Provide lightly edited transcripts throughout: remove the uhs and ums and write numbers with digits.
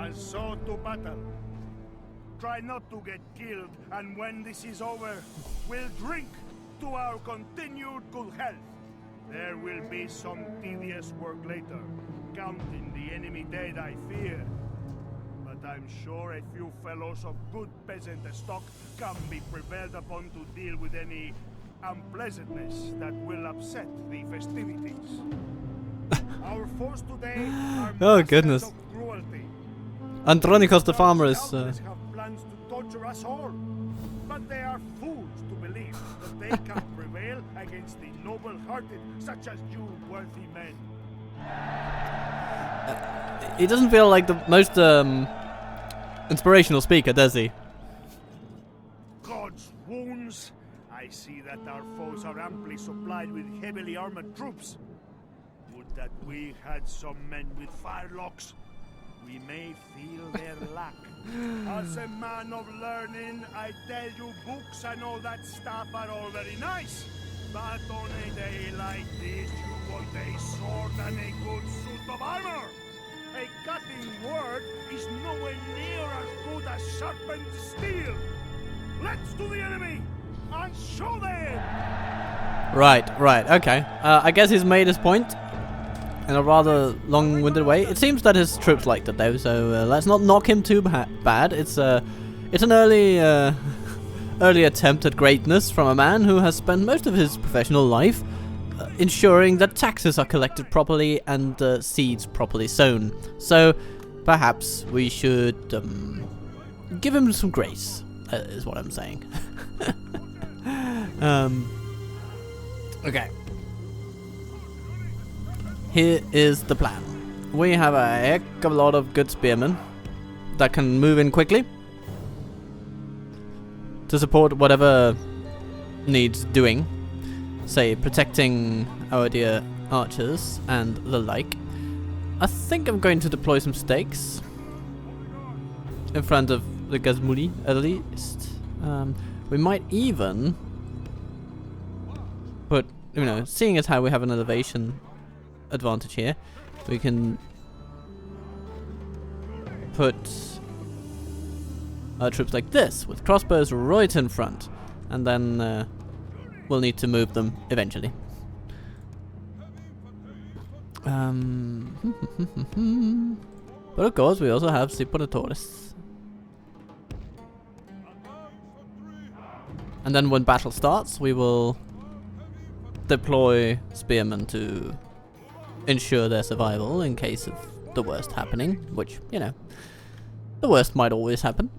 And so to battle. Try not to get killed, and when this is over, we'll drink to our continued good health. There will be some tedious work later, counting the enemy dead, I fear. But I'm sure a few fellows of good peasant stock can be prevailed upon to deal with any unpleasantness that will upset the festivities. Our foes today are oh goodness. of cruelty. Andronikos the farmer is Have plans to torture us all, but they are fools to believe that they can prevail against the noble-hearted such as you worthy men. he doesn't feel like the most inspirational speaker, does he? God's wounds. I see that our foes are amply supplied with heavily armored troops. Would that we had some men with firelocks. We may feel their lack. As a man of learning, I tell you books and all that stuff are all very nice. But on a day like this, you want a sword and a good suit of armor. A cutting word is nowhere near as good as sharpened steel. Let's to the enemy and show them! Right, okay. I guess he's made his point in a rather long-winded way. It seems that his troops liked it though, so let's not knock him too bad. It's an early attempt at greatness from a man who has spent most of his professional life ensuring that taxes are collected properly and seeds properly sown. So perhaps we should give him some grace, is what I'm saying. Okay. Here is the plan. We have a heck of a lot of good spearmen that can move in quickly to support whatever needs doing. Say, protecting our dear archers and the like. I think I'm going to deploy some stakes in front of the Gazmuli at least. We might even put, seeing as how we have an elevation advantage here, we can put our troops like this, with crossbows right in front, and then we'll need to move them eventually. But of course we also have Siponatoris. And then when battle starts, we will deploy spearmen to ensure their survival in case of the worst happening, which, the worst might always happen.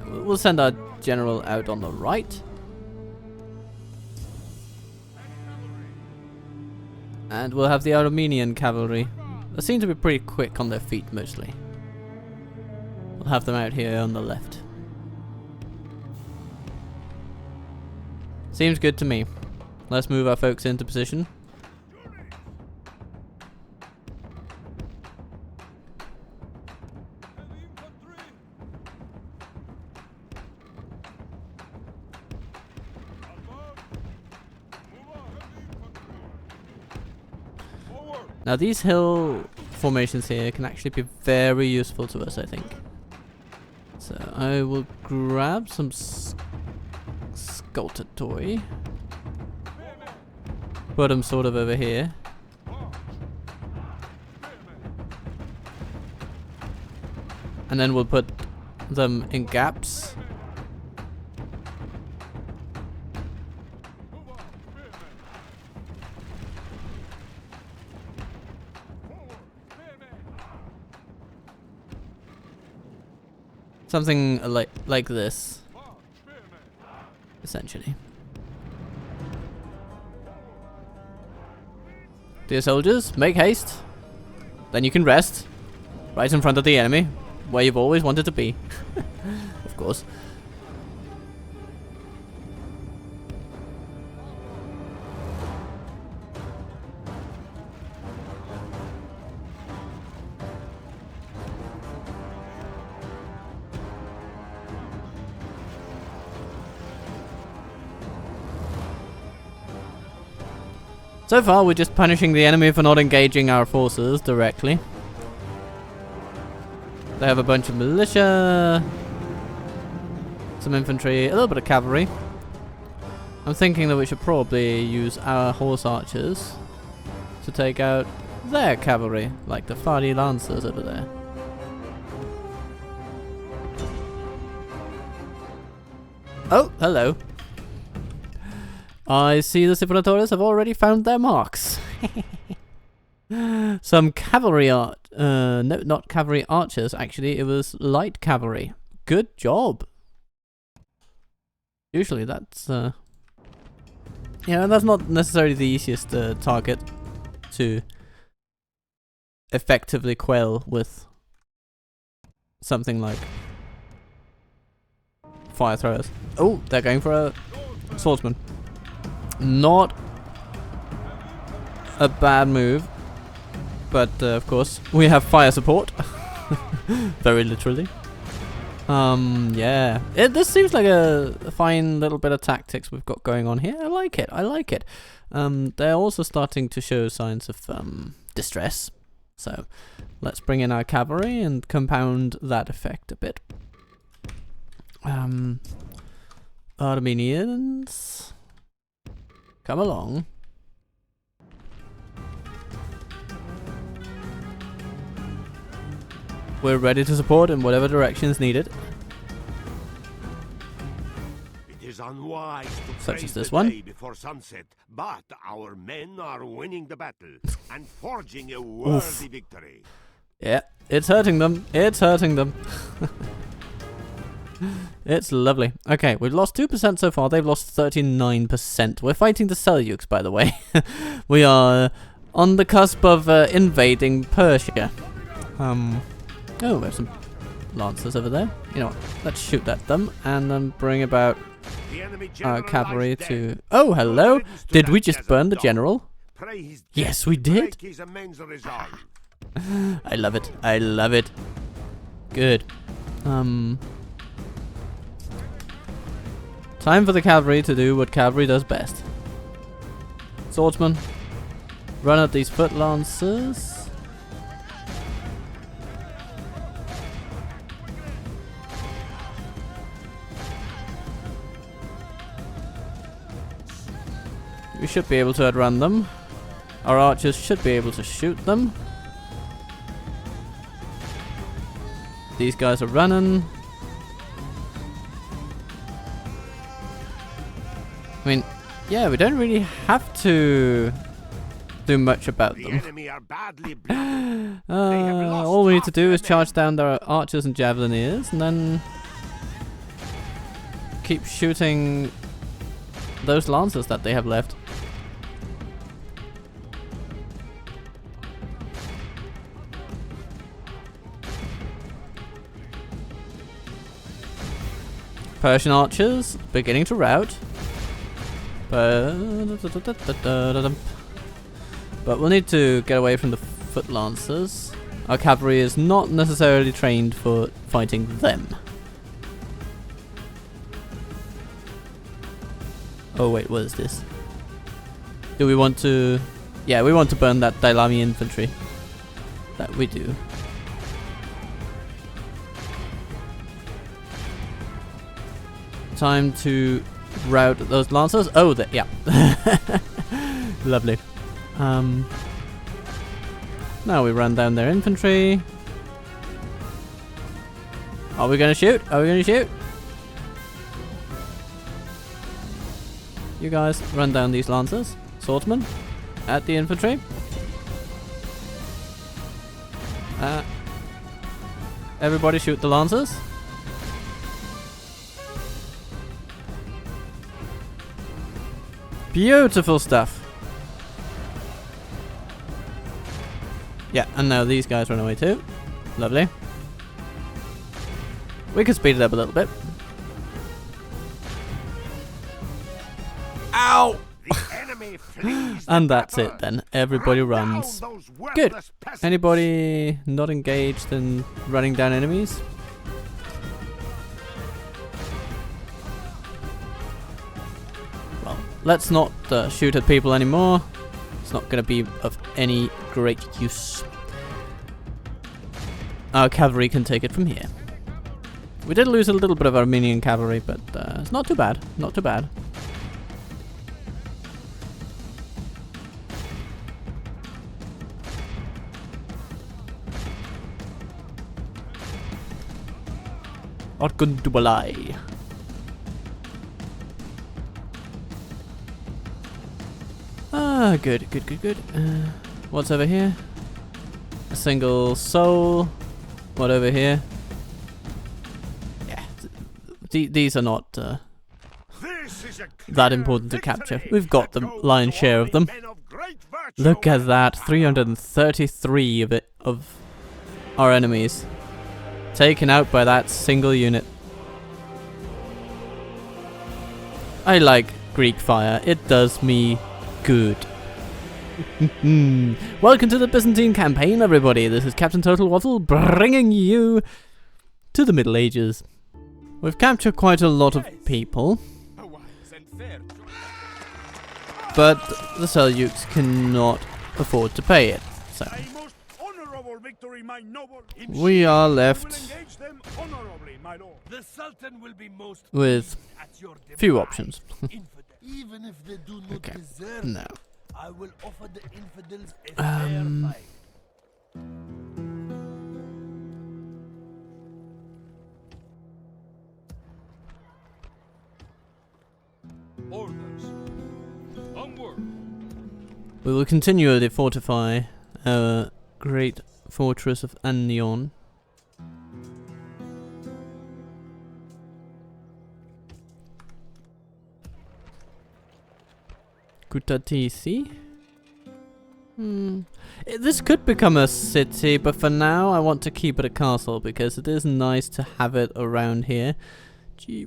We'll send our general out on the right. And we'll have the Armenian cavalry. They seem to be pretty quick on their feet mostly. We'll have them out here on the left. Seems good to me. Let's move our folks into position. Now these hill formations here can actually be very useful to us, I think. So I will grab some Sculptatoi. Put them sort of over here. And then we'll put them in gaps. Something like this, essentially. Dear soldiers, make haste. Then you can rest, right in front of the enemy, where you've always wanted to be. Of course. So far, we're just punishing the enemy for not engaging our forces directly. They have a bunch of militia, some infantry, a little bit of cavalry. I'm thinking that we should probably use our horse archers to take out their cavalry, like the Fadi Lancers over there. Oh, hello. I see the Civilizators have already found their marks. Some cavalry no, not cavalry archers, actually. It was light cavalry. Good job. Usually that's, yeah, that's not necessarily the easiest target to effectively quell with something like fire throwers. Oh, they're going for a swordsman. Not a bad move, but of course we have fire support. Very literally. Yeah, this seems like a fine little bit of tactics we've got going on here. I like it. I like it. They're also starting to show signs of distress. So let's bring in our cavalry and compound that effect a bit. Armenians, come along. We're ready to support in whatever direction is needed. It is unwise to Such praise as this the one. day before sunset, but our men are winning the battle and forging a worthy victory. Yeah, it's hurting them. It's hurting them. It's lovely. Okay, we've lost 2% so far. They've lost 39%. We're fighting the Seljuks, by the way. We are on the cusp of invading Persia. Oh, we have some lancers over there. You know what? Let's shoot at them and then bring about our cavalry to... Oh, hello! Did we just burn the general? Yes, we did. I love it. I love it. Good. Time for the cavalry to do what cavalry does best. Swordsman, run at these foot lancers. We should be able to outrun them. Our archers should be able to shoot them. These guys are running. I mean, yeah, we don't really have to do much about them. All we need to do is charge down their archers and javelineers, and then keep shooting those lancers that they have left. Persian archers beginning to rout. But we'll need to get away from the foot lancers. Our cavalry is not necessarily trained for fighting them. Oh wait, what is this? Do we want to... Yeah, we want to burn that Dailami infantry. That we do. Time to rout those lancers. Oh, yeah. Lovely. Now we run down their infantry. Are we gonna shoot? Are we gonna shoot? You guys run down these lancers. Swordsman at the infantry. Everybody shoot the lancers. Beautiful stuff. Yeah, and now these guys run away too. Lovely. We can speed it up a little bit. Ow! And that's it then. Everybody runs. Good. Anybody not engaged in running down enemies? Well, let's not shoot at people anymore. It's not going to be of any great use. Our cavalry can take it from here. We did lose a little bit of Armenian cavalry, but it's not too bad. Not too bad. Arkundubalai. Ah, good. What's over here? A single soul. What over here? Yeah, these are not that important to capture. We've got the lion's share of them. Look at that, 333 of our enemies taken out by that single unit. I like Greek fire. It does me good. Welcome to the Byzantine campaign, everybody. This is Captain Total Waffle bringing you to the Middle Ages. We've captured quite a lot of people, but the Seljuks cannot afford to pay it. So we are left with few options. Okay, no. I will offer the infidels a fair fight. Orders. Onward. We will continually fortify our great fortress of Annion. Kutatisi. This could become a city, but for now I want to keep it a castle because it is nice to have it around here.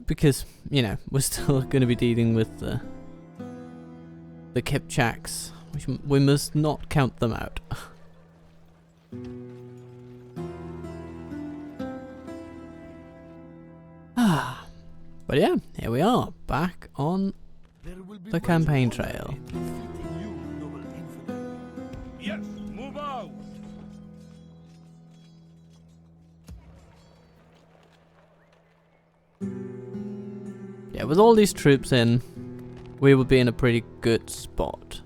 Because, you know, we're still going to be dealing with the Kipchaks, which we must not count them out. But yeah, here we are, back on the campaign trail. Yes, move out. Yeah, with all these troops in, we will be in a pretty good spot.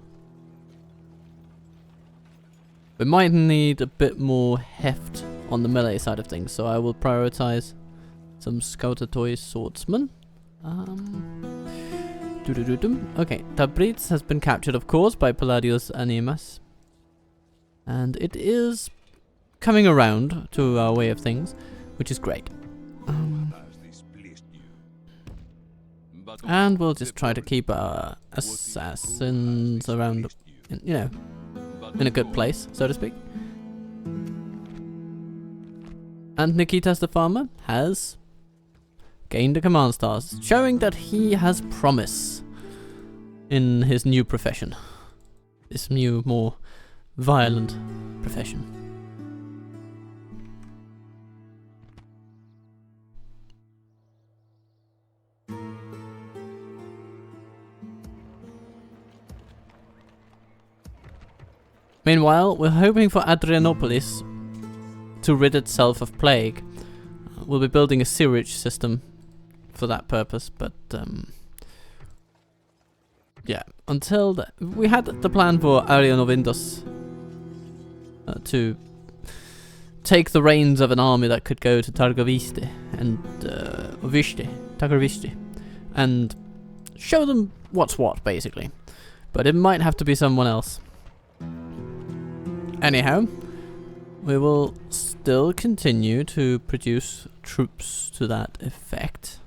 We might need a bit more heft on the melee side of things, so I will prioritize some Scoutatoy swordsmen. Okay, Tabriz has been captured, of course, by Palladius Animas. And it is coming around to our way of things, which is great. And we'll just try to keep our assassins around, you know, in a good place, so to speak. And Nikitas the farmer has gained a command star, showing that he has promise in his new profession. This new, more violent profession. Meanwhile, we're hoping for Adrianopolis to rid itself of plague. We'll be building a sewage system for that purpose, but yeah, until we had the plan for Arianovindos to take the reins of an army that could go to Targoviste and Targoviste, and show them what's what, basically. But it might have to be someone else. Anyhow, we will still continue to produce troops to that effect.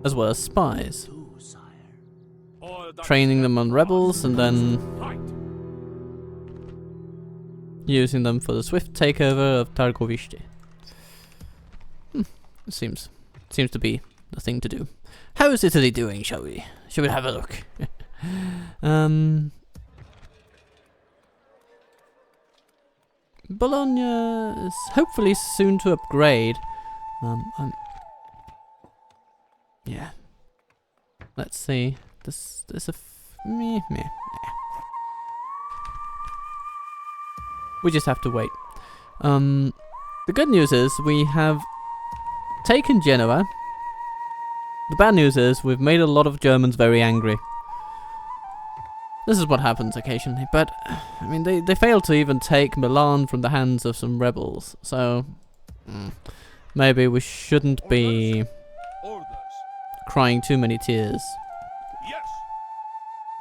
As well as spies. Training them on rebels and then using them for the swift takeover of Targoviste. Seems to be the thing to do. How is Italy doing, shall we? Shall we have a look? Bologna is hopefully soon to upgrade. Yeah. Let's see. This a meh. We just have to wait. The good news is we have taken Genoa. The bad news is we've made a lot of Germans very angry. This is what happens occasionally, but I mean they failed to even take Milan from the hands of some rebels, so maybe we shouldn't be crying too many tears. Yes,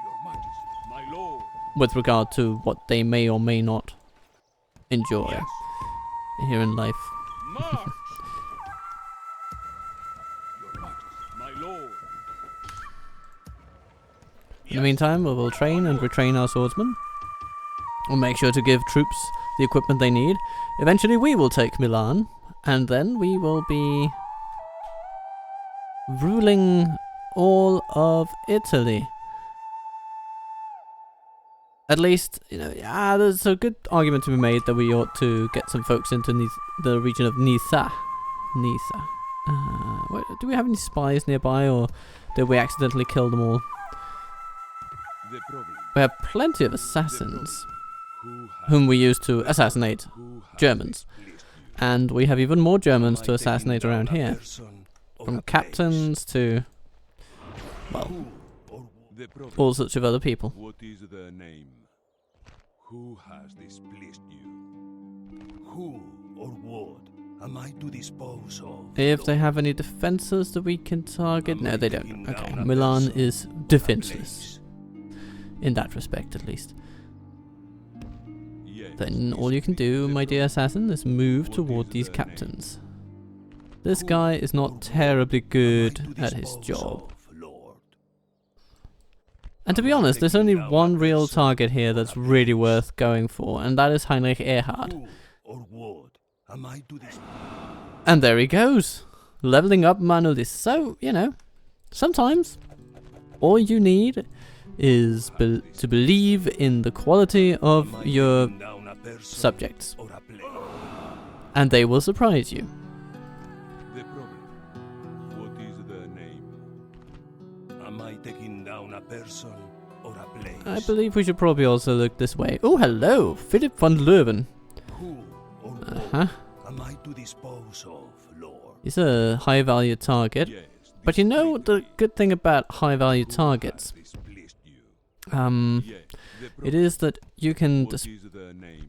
Your Majesty, my lord. With regard to what they may or may not enjoy Yes, here in life. march. Your Majesty, my lord. In the meantime, we will train and retrain our swordsmen. We'll make sure to give troops the equipment they need. Eventually we will take Milan, and then we will be ruling all of Italy. At least, you know, yeah, there's a good argument to be made that we ought to get some folks into the region of Nisa. Do we have any spies nearby, or did we accidentally kill them all? We have plenty of assassins whom we use to assassinate Germans. And we have even more Germans to assassinate around here. From captains to, well, all sorts of other people. What is their name? Who has displeased you? Who or what am I to dispose of? If they have any defenses that we can target. No, they don't. Okay, Milan is defenseless. In that respect, at least. Yes, Then all you can do, my dear assassin, is move toward these captains. This guy is not terribly good at his job. And to be honest, there's only one real target here that's really worth going for, and that is Heinrich Erhard. And there he goes, leveling up Manudis. So, you know, sometimes all you need is to believe in the quality of your subjects, and they will surprise you. The problem. What is their name? Am I taking down a person or a place? I believe we should probably also look this way. Oh, hello, Philip von Löwen. Who or Uh-huh. am I to dispose of, Lord? He's a high-value target. Yes, But you know the good thing about high-value targets? displeased you. It Yes, the problem. is that you can What is their name?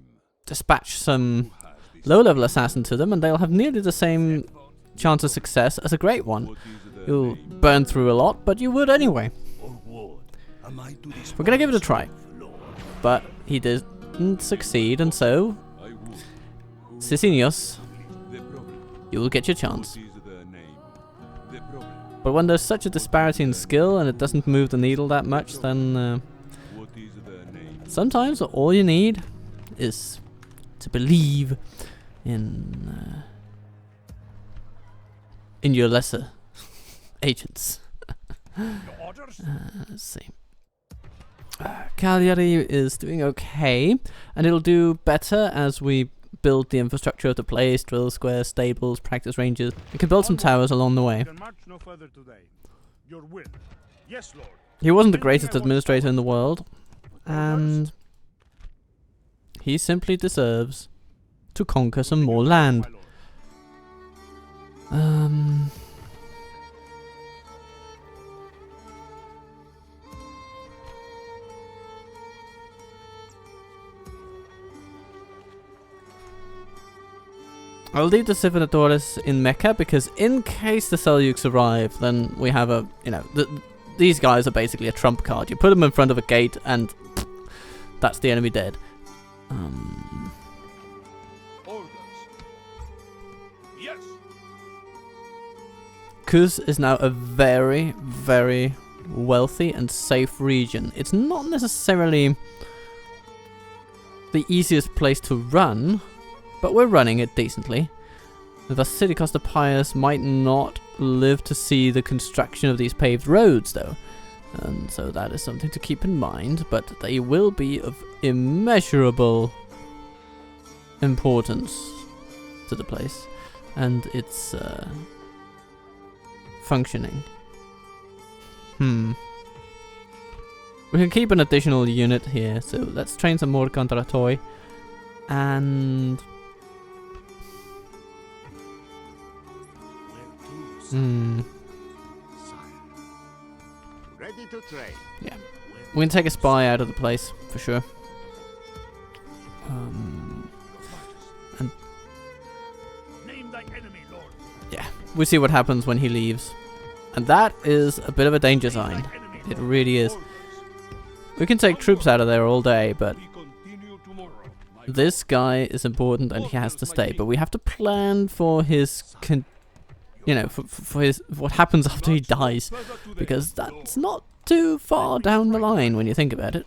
dispatch some Who has displeased low-level assassin to them, and they'll have nearly the same chance of success as a great one. What is their You'll name? burn through a lot, but you would anyway. Or what am I to dispose We're gonna give it a try. of, Lord? But he didn't succeed, and so, I would. Who Sicinius, the problem. you will get your What chance. is their name? The problem. But when there's such a disparity in skill and it doesn't move the needle that much, then What is their name? sometimes all you need is to believe in your lesser agents. Orders? Let's see. Cagliari is doing okay, and it'll do better as we build the infrastructure of the place, drill squares, stables, practice ranges. We can build some towers along the way. You can march no further today. Your will. Yes, Lord. He wasn't the greatest administrator in the world, and he simply deserves to conquer some more land. My lord. I'll leave the Civinadores in Mecca because in case the Seljuks arrive, then we have a, you know, these guys are basically a trump card. You put them in front of a gate and that's the enemy dead. Orders. Yes. Kuz is now a very, very wealthy and safe region. It's not necessarily the easiest place to run, but we're running it decently. The Vasilikosta Pius might not live to see the construction of these paved roads, though. And so that is something to keep in mind, but they will be of immeasurable importance to the place and its functioning. We can keep an additional unit here, so let's train some more Contratoi. And... Ready to train. Yeah. We can take a spy out of the place, for sure. And... Name thy enemy, Lord. yeah, we see what happens when he leaves. And that is a bit of a danger sign. It really is. We can take troops out of there all day, but this guy is important and he has to stay. But we have to plan for his, for his what happens after he dies, because that's not too far down the line when you think about it.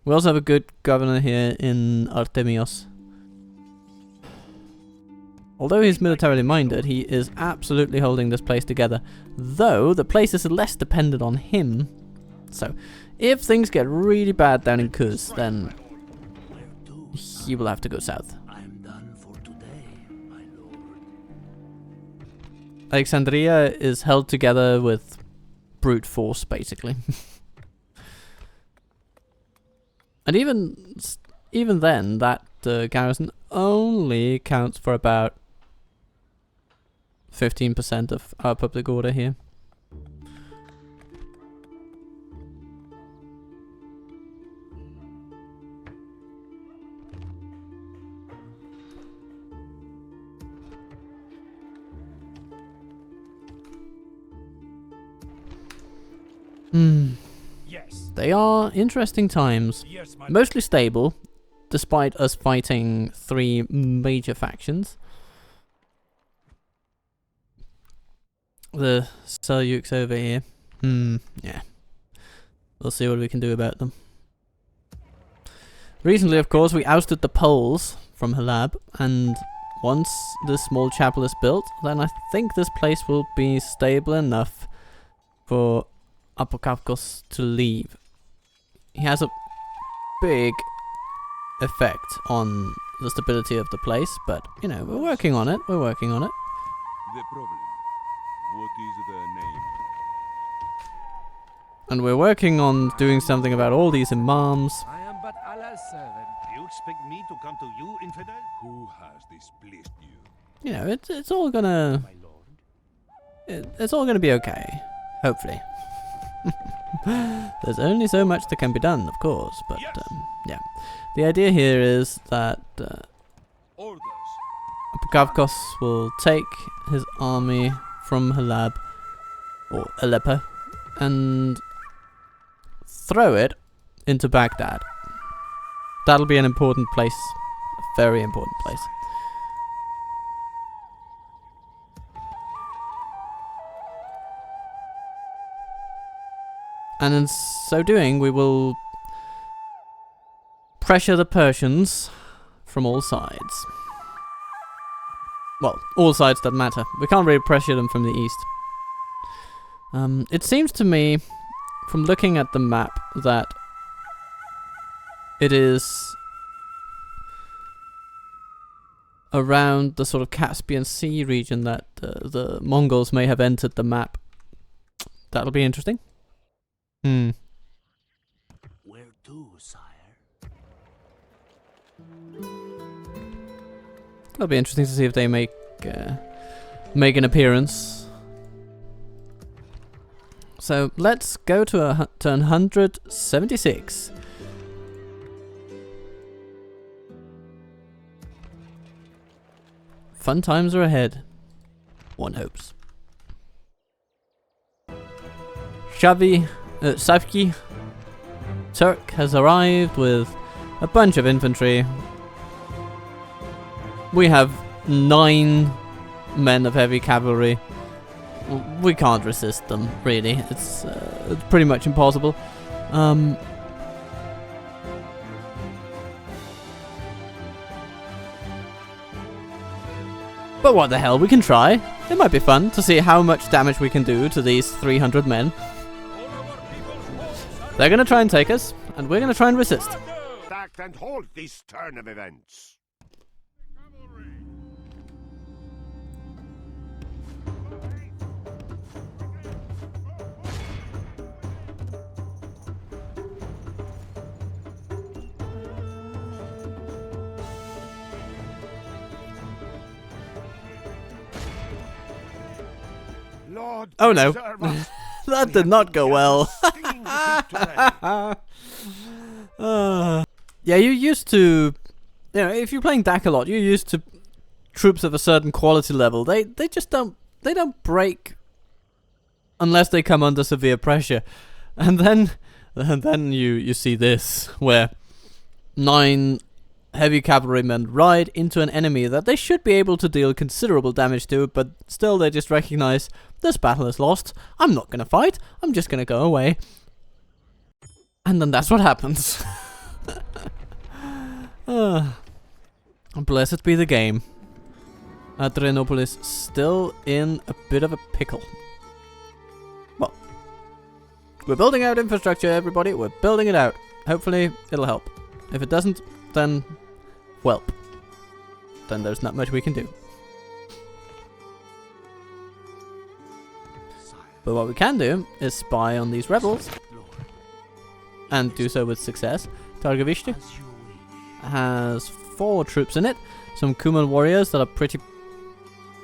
We also have a good governor here in Artemios. Although he's militarily minded, he is absolutely holding this place together. Though, the place is less dependent on him. So, if things get really bad down in Kuz, then he will have to go south. I'm done for today, my lord. Alexandria is held together with brute force, basically. And even then, that garrison only counts for about 15% of our public order here. Yes. They are interesting times. Yes, my Mostly stable, despite us fighting 3 major factions. The Seljuks over here. Yeah. We'll see what we can do about them. Recently, of course, we ousted the Poles from Halab, and once this small chapel is built, then I think this place will be stable enough for Apokavkos to leave. He has a big effect on the stability of the place, but, you know, we're working on it, The problem. What is their name? And we're working on doing something about all these imams. I am but Allah's servant. Do you expect me to come to you, infidel? Who has displeased you? You know, it's all gonna... My lord. It's all gonna be okay. Hopefully. There's only so much that can be done, of course, but, yeah. The idea here is that Orders. Apokavkos will take his army from Halab, or Aleppo, and throw it into Baghdad. That'll be an important place, a very important place. And in so doing, we will pressure the Persians from all sides. Well, all sides that matter. We can't really pressure them from the east. It seems to me, from looking at the map, that it is around the sort of Caspian Sea region that the Mongols may have entered the map. That'll be interesting. Where to, sire? It'll be interesting to see if they make an appearance. So let's go to turn 176. Fun times are ahead. One hopes. Savki Turk has arrived with a bunch of infantry. We have 9 men of heavy cavalry. We can't resist them, really. It's pretty much impossible. But what the hell, we can try. It might be fun to see how much damage we can do to these 300 men. They're gonna try and take us, and we're gonna try and resist. Act and hold this turn of events. Lord, Oh no. preserve us. That did not go well. Stinging defeat today. Yeah, you used to, you know, if you're playing DAC a lot, you're used to troops of a certain quality level. They just don't break unless they come under severe pressure. And then you see this, where 9 heavy cavalrymen ride into an enemy that they should be able to deal considerable damage to, but still they just recognize this battle is lost. I'm not gonna fight. I'm just gonna go away. And then that's what happens. Blessed be the game. Adrianopolis still in a bit of a pickle. Well, we're building out infrastructure, everybody. We're building it out. Hopefully it'll help. If it doesn't, then, well, then there's not much we can do. But what we can do is spy on these rebels, and do so with success. Targovishte has 4 troops in it. Some Kuman warriors that are pretty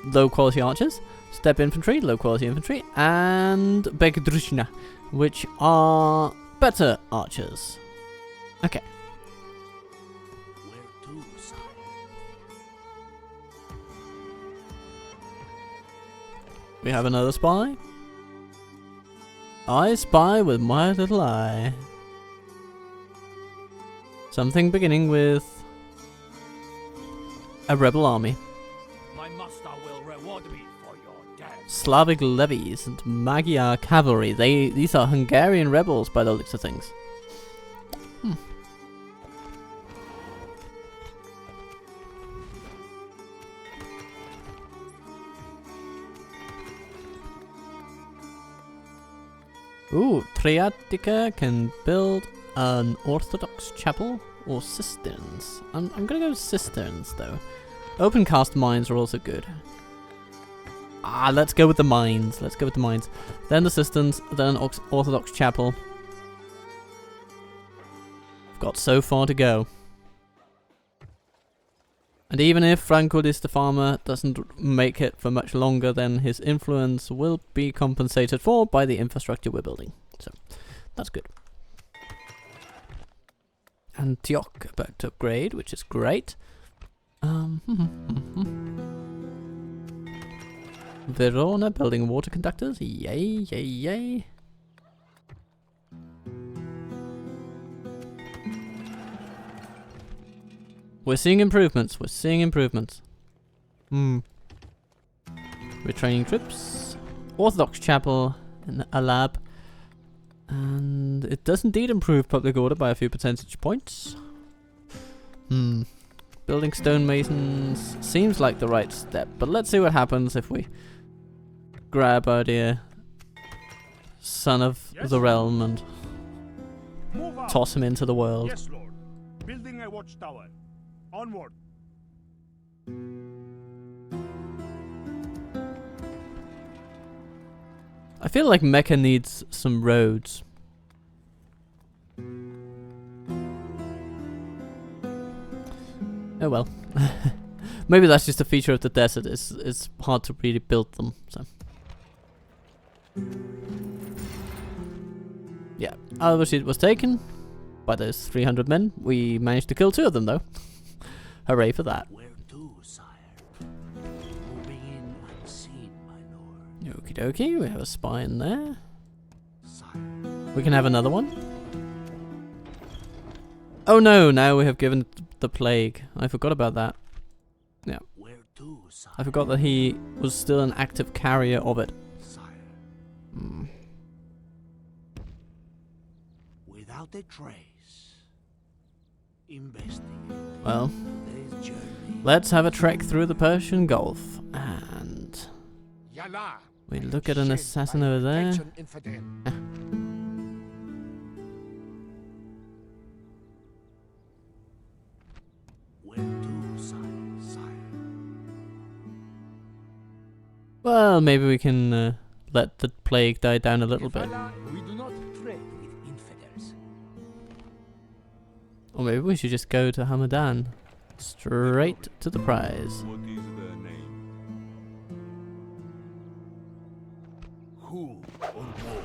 low quality archers, steppe infantry, low quality infantry, and Begdrushna, which are better archers. Okay. We have another spy. I spy with my little eye. Something beginning with a rebel army. My master will reward me for your death. Slavic levies and Magyar cavalry. These are Hungarian rebels by the looks of things. Ooh, Triatica can build an Orthodox chapel or cisterns. I'm gonna go cisterns though. Open cast mines are also good. Let's go with the mines. Let's go with the mines. Then the cisterns, then an Orthodox chapel. We've got so far to go. And even if Franco di Stefano doesn't make it for much longer, then his influence will be compensated for by the infrastructure we're building. So, that's good. Antioch about to upgrade, which is great. Verona building water conductors. Yay, yay, yay. We're seeing improvements. We're seeing improvements. We're training troops. Orthodox chapel in Alab. And it does indeed improve public order by a few percentage points. Building stonemasons seems like the right step, but let's see what happens if we grab our dear son of the realm and toss him into the world. Yes, Lord. Building a watchtower. Onward. I feel like Mecca needs some roads. Oh well. Maybe that's just a feature of the desert. It's hard to really build them, so. Yeah, Al-Rashid was taken by those 300 men. We managed to kill 2 of them though. Hooray for that. Where to, sire? Moving in unseen, my lord. Okie dokie, we have a spy in there. Sire. We can have another one. Oh no, now we have given the plague. I forgot about that. Yeah. Where to, sire? I forgot that he was still an active carrier of it. Sire. Without a trace. Investigate. Well, Today's journey. let's have a trek through the Persian Gulf. And Yalla. we look at an assassin over there. Attention, infidel. Where to, sire? Well, maybe we can let the plague die down a little bit. We do not trade with infidels. Or maybe we should just go to Hamadan. Straight to the prize. What is their name? Who or what?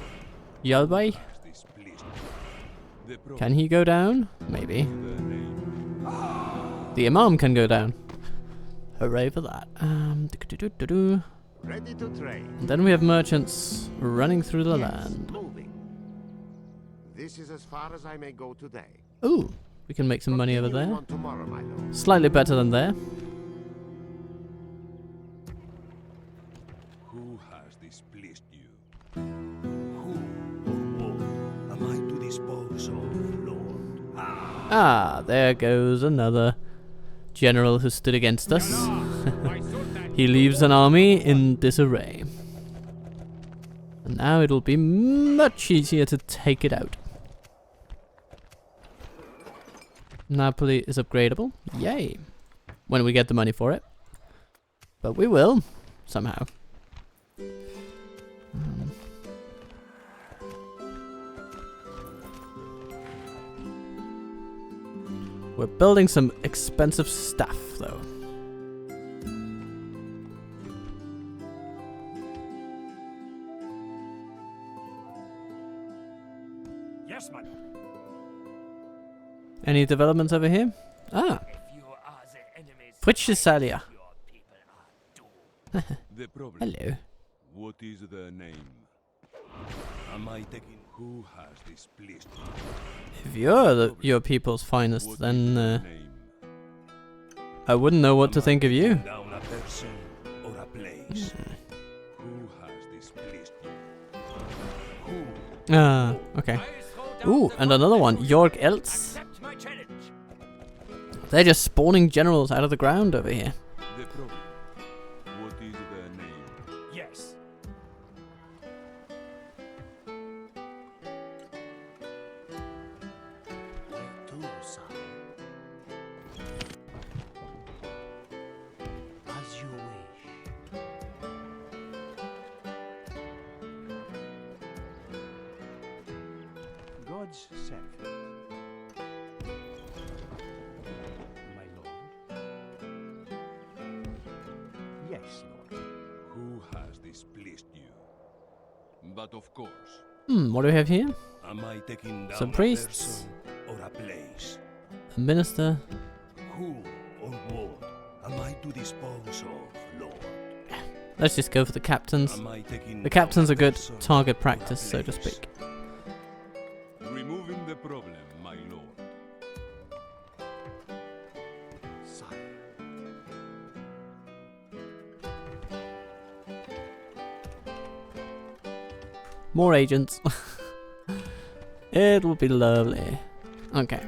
Yalbai? Has displeased you? The problem Can he go down? Maybe. the name. The Imam can go down. Hooray for that. Do-do-do-do-do. Ready to trade. And then we have merchants running through the Yes, land. moving. This is as far as I may go today. Ooh, we can make some money over Continuing there. on tomorrow, my lord. Slightly better than there. Who has displeased you? Who or what am I to dispose of, Lord? Ah, there goes another general who stood against us. He leaves an army in disarray. And now it'll be much easier to take it out. Napoli is upgradable. Yay. When we get the money for it. But we will, somehow. We're building some expensive stuff, though. Yes, my lord. Any developments over here? Ah, If you are the enemies, Fritschesalia. your people are doomed. The problem. Hello. What is the name? Am I taking? Who has displeased you? If you're your people's finest, What is then the name? I wouldn't know what to Am I think of you. taking down a person or a place? Who has displeased you? Who? Ah, okay. Ooh, and another one. York Elts. Accept my challenge. They're just spawning generals out of the ground over here. The problem. What is the name? Yes. Where to, sire? As you wish. God's servant. My lord. Yes, lord. Who has displeased you? But of course. What do we have here? Am I taking down Some a priests. person or a place? A minister. Who or what am I to dispose of, Lord? Let's just go for the captains. Am I taking The down captains a are good person target or a practice, so to place? speak. Removing the problem, my lord. Sire. More agents. It will be lovely. Okay.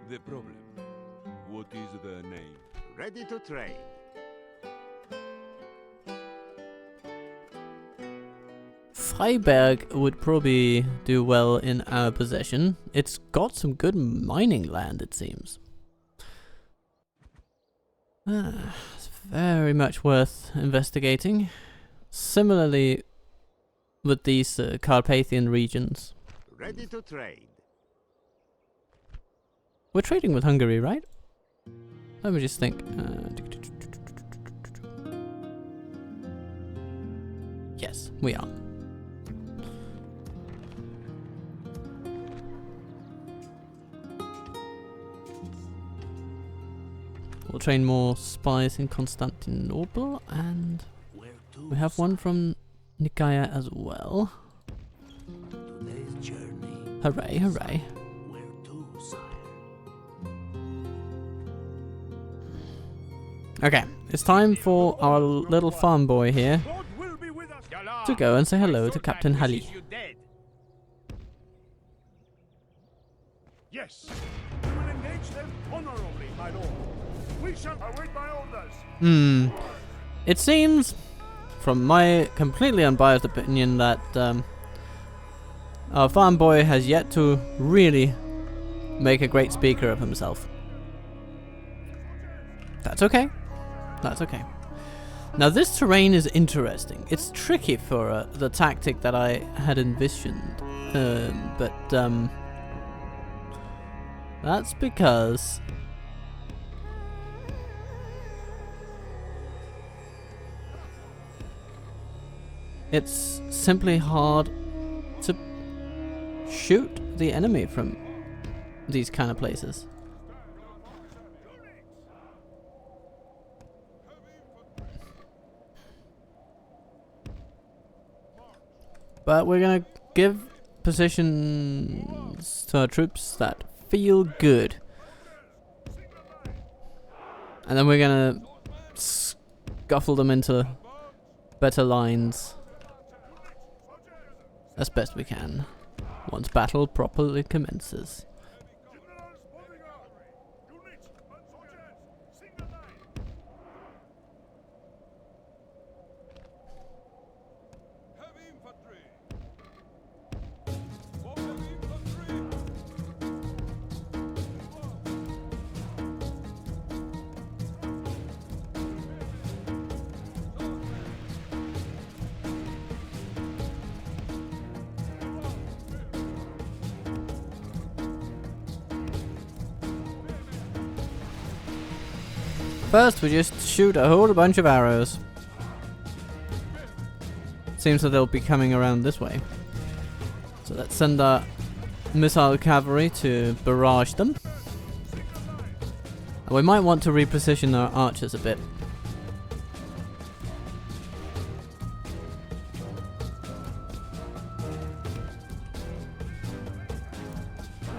The problem. What is the name? Ready to trade. Freiberg would probably do well in our possession. It's got some good mining land, it seems. It's very much worth investigating. Similarly with these Carpathian regions. Ready to trade. We're trading with Hungary, right? Let me just think. Yes, we are. We'll train more spies in Constantinople, and Where to, we have one from Nicaea as well. today's journey? Hooray, hooray. Where to, sire? Okay, it's time for our little farm boy here God will be with us. to go and say hello to Captain Halley. Yes. We will engage them honorably, my lord. We shall await my orders. It seems, from my completely unbiased opinion, that our farm boy has yet to really make a great speaker of himself. That's okay. That's okay. Now this terrain is interesting. It's tricky for the tactic that I had envisioned, but that's because it's simply hard to shoot the enemy from these kind of places. But we're gonna give positions to our troops that feel good. And then we're gonna scuffle them into better lines as best we can once battle properly commences. First, we just shoot a whole bunch of arrows. Seems that they'll be coming around this way. So let's send our missile cavalry to barrage them. And we might want to reposition our archers a bit.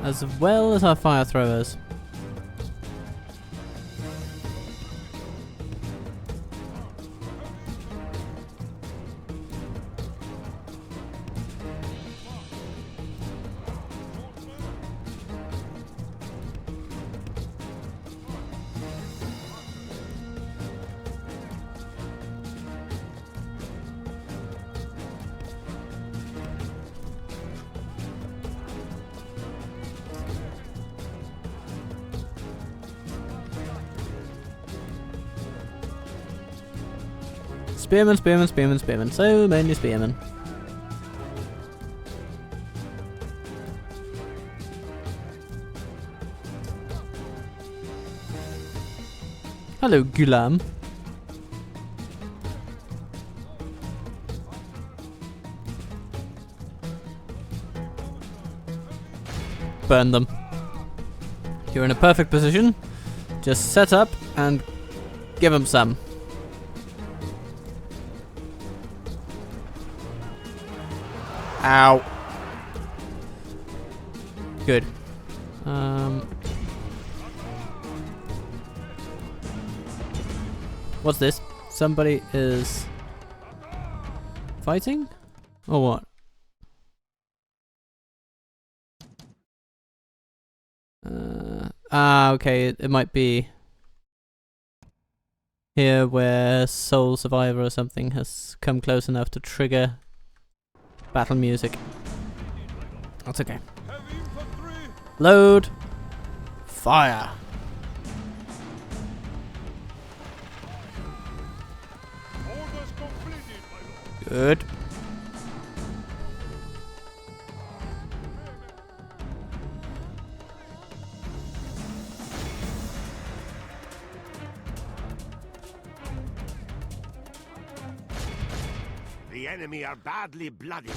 As well as our fire throwers. Spearmen, spearmen, spearmen, spearmen. So many spearmen. Hello, Gulam. Burn them. You're in a perfect position. Just set up and give them some. Ow. Good. What's this? Somebody is fighting? Or what? Okay, it might be here where Soul Survivor or something has come close enough to trigger battle music. That's okay. Load. Fire. Good. The enemy are badly blooded.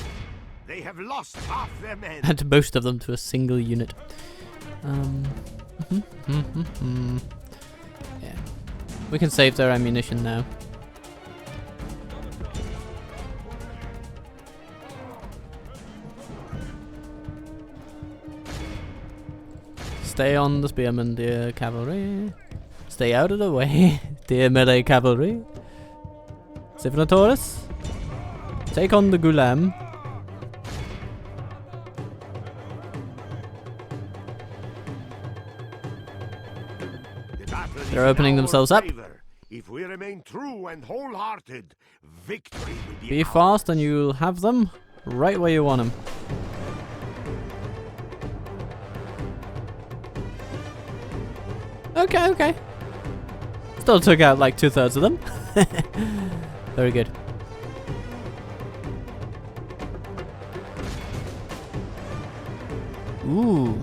They have lost half their men. And most of them to a single unit. Yeah. We can save their ammunition now. Stay on the spearmen, dear cavalry. Stay out of the way, dear melee cavalry. Siphonatoris, take on the Gulam. They're opening themselves up. If we remain true and wholehearted, victory will Be fast and you'll have them right where you want them. Okay, okay. Still took out like 2/3 of them. Very good. Ooh.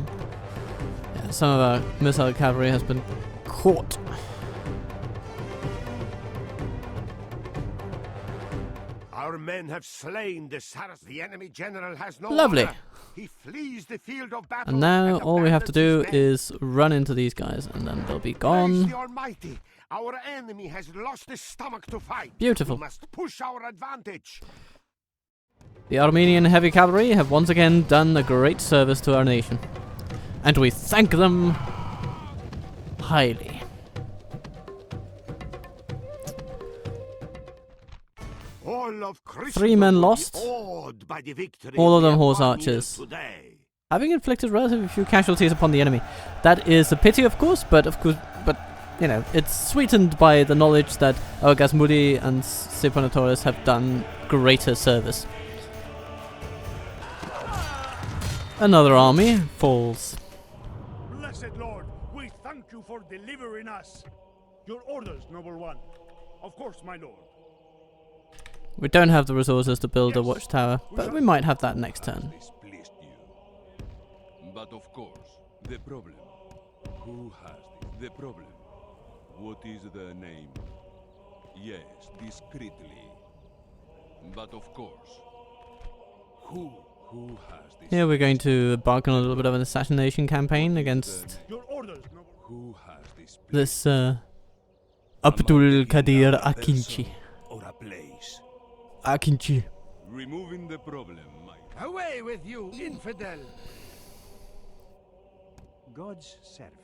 Yeah, some of our missile cavalry has been caught. Our men have slain the Saracens. The enemy general has no Lovely. honor. He flees the field of battle. And now all we have to do abandons his men. is run into these guys, and then they'll be Praise gone. the Almighty. Our enemy has lost his stomach to fight. Beautiful. We must push our advantage. The Armenian heavy cavalry have once again done a great service to our nation, and we thank them highly. All of 3 men Christendom will be lost. awed by the victory All of we them have horse won archers. here today. Having inflicted relatively few casualties upon the enemy. That is a pity, of course, but you know, it's sweetened by the knowledge that our Gazmudi and Stepanatoris have done greater service. Another army falls. Blessed Lord, we thank you for delivering us. Your orders, noble one. Of course, my lord. We don't have the resources to build a watchtower, but we might have that next turn. Displeased you. But of course, the problem. Who has this? The problem. What is the name? Yes, discreetly. But of course. Who has this? Here we're going to embark on a little bit of an assassination campaign against Your orders, noble. Who has this? this Abdul Qadir Akinci. Or a place. Akinci. Removing the problem, my Away with you, infidel! God's servant.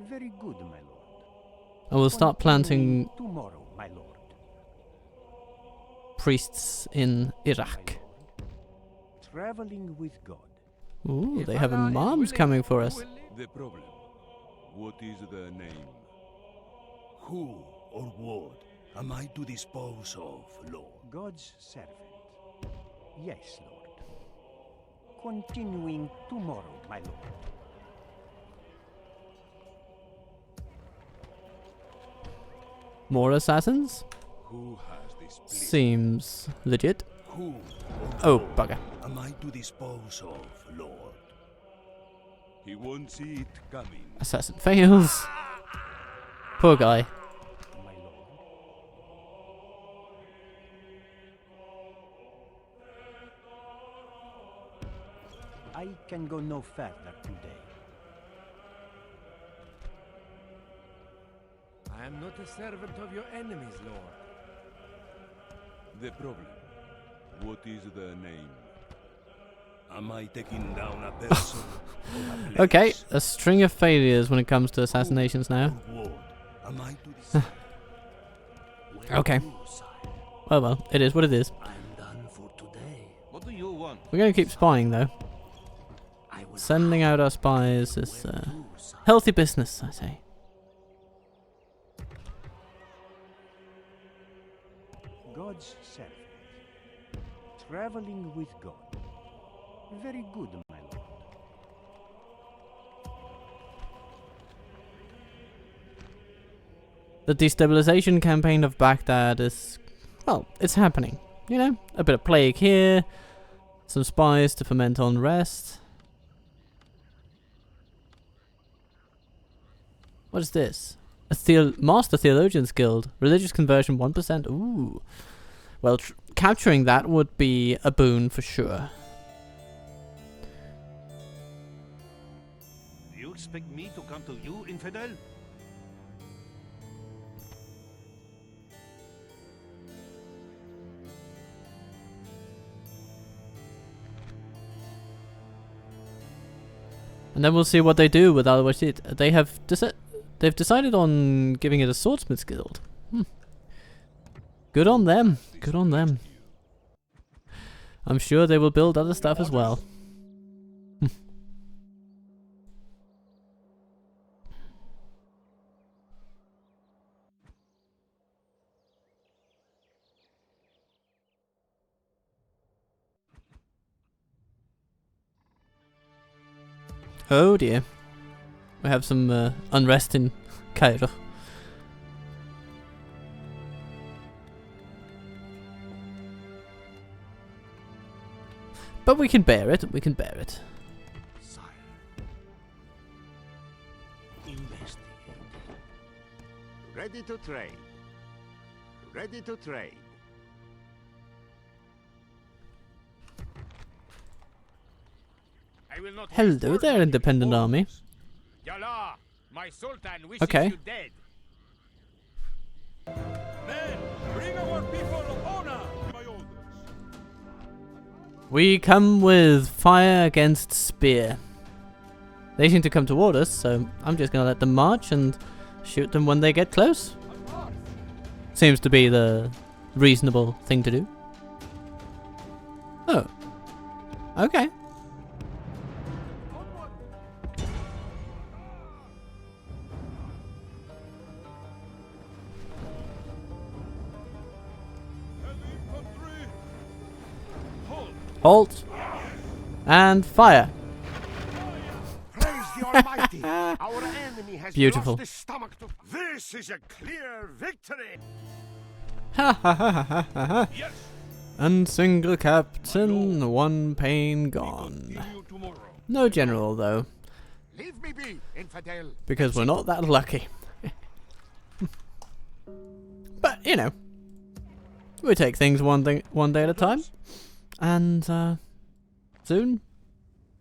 Very good, my lord. I will start planting Tomorrow, my lord. priests in Iraq. Traveling with God. Ooh, they have imams coming for us. The problem. What is the name? Who or what am I to dispose of, Lord? God's servant. Yes, lord. Continuing tomorrow, my lord. More assassins? Who has this? Seems legit. Who Oh, bugger. am I to dispose of, Lord? He won't see it coming. Assassin fails. Poor guy. My lord. I can go no further today. I am not a servant of your enemies, Lord. The problem. What is the name? Am I taking down a person or a place? Okay, a string of failures when it comes to assassinations now. Or what am I to decide? Okay. You, sire. Well, it is what it is. I'm done for today. What do you want? We're going to keep spying though. I will Sending out our spies is you, sire. healthy business, I say. God's servant. Traveling with God. Very good, my lord. The destabilization campaign of Baghdad is, well, it's happening. You know, a bit of plague here, some spies to foment unrest. What is this? A Master Theologians Guild. Religious conversion 1%. Ooh. Well, capturing that would be a boon for sure. Do you expect me to come to you, infidel? And then we'll see what they do with Al-Washid. They've decided on giving it a swordsmith's guild. Good on them. Good on them. I'm sure they will build other stuff as well. Oh dear. We have some unrest in Cairo. But we can bear it, we can bear it. Sire. Investigate. Ready to trade. Ready to trade. I will not Hello waste words there, with independent you. army. Yalla, my sultan wishes Okay. you dead. Men, bring our people honor. My orders. We come with fire against spear. They seem to come toward us, so I'm just gonna let them march and shoot them when they get close. Seems to be the reasonable thing to do. Oh. Okay. Heavy infantry. Halt. Halt. And fire. Praise the Almighty! Our enemy has Beautiful. lost his stomach to... This is a clear victory. Ha ha ha ha ha ha. Yes. And single captain, one pain gone. Continue tomorrow. No general though, Leave me be, infidel. because we're not that lucky. But you know, we take things one day at a time, and soon,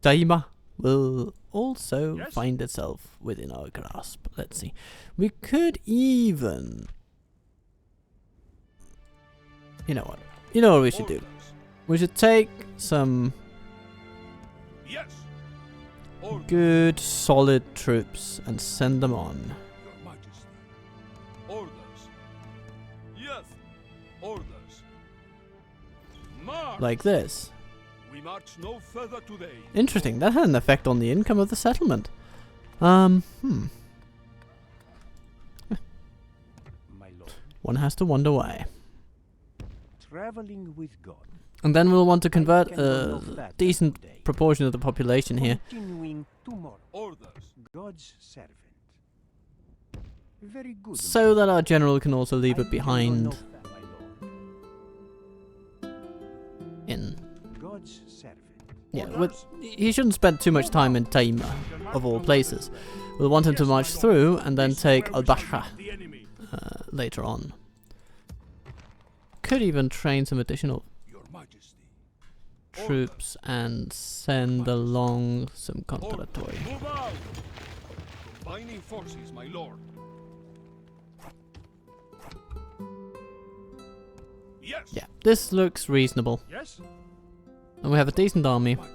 Daima will also Yes? find itself within our grasp. Let's see, we could even, you know what? You know what we should do? Orders. We should take some Yes. Orders. good, solid troops and send them on. Your Majesty. Orders. Yes. Orders. March. Like this. We march no further today. Interesting, that had an effect on the income of the settlement. My lord, One has to wonder why. traveling with God. And then we'll want to convert Can go no a further decent today. proportion of the population here. Continuing tomorrow. Orders. God's servant. Very good. So that our general can also leave I it can go behind no further, my lord. in... God's servant. Yeah, he shouldn't spend too much time in Taima, of all places. We'll want him to march through and then take Al-Basra The enemy. later on. Could even train some additional Your Majesty. troops and send along some contrattori. Move out. Combining forces, my lord. Yes. Yeah, this looks reasonable. Yes? And we have a decent army. Majesty.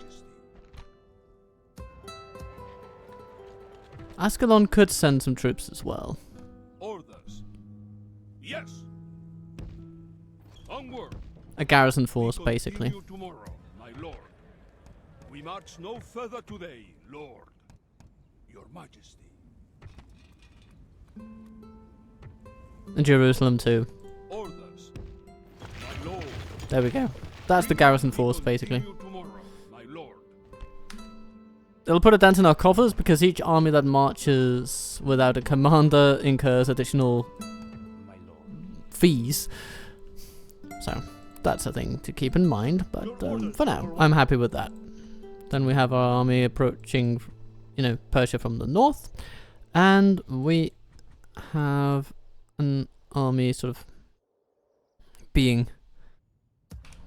Ascalon could send some troops as well. Orders. Yes. Onward. A garrison force, We basically. continue tomorrow, my lord. We march no further today, lord. Your Majesty. And Jerusalem too. Orders. My lord. There we go. That's the garrison We force, basically. continue tomorrow, my lord. It'll put a dent in our coffers because each army that marches without a commander incurs additional My lord. fees. So, that's a thing to keep in mind, but for now, I'm happy with that. Then we have our army approaching, you know, Persia from the north, and we have an army sort of being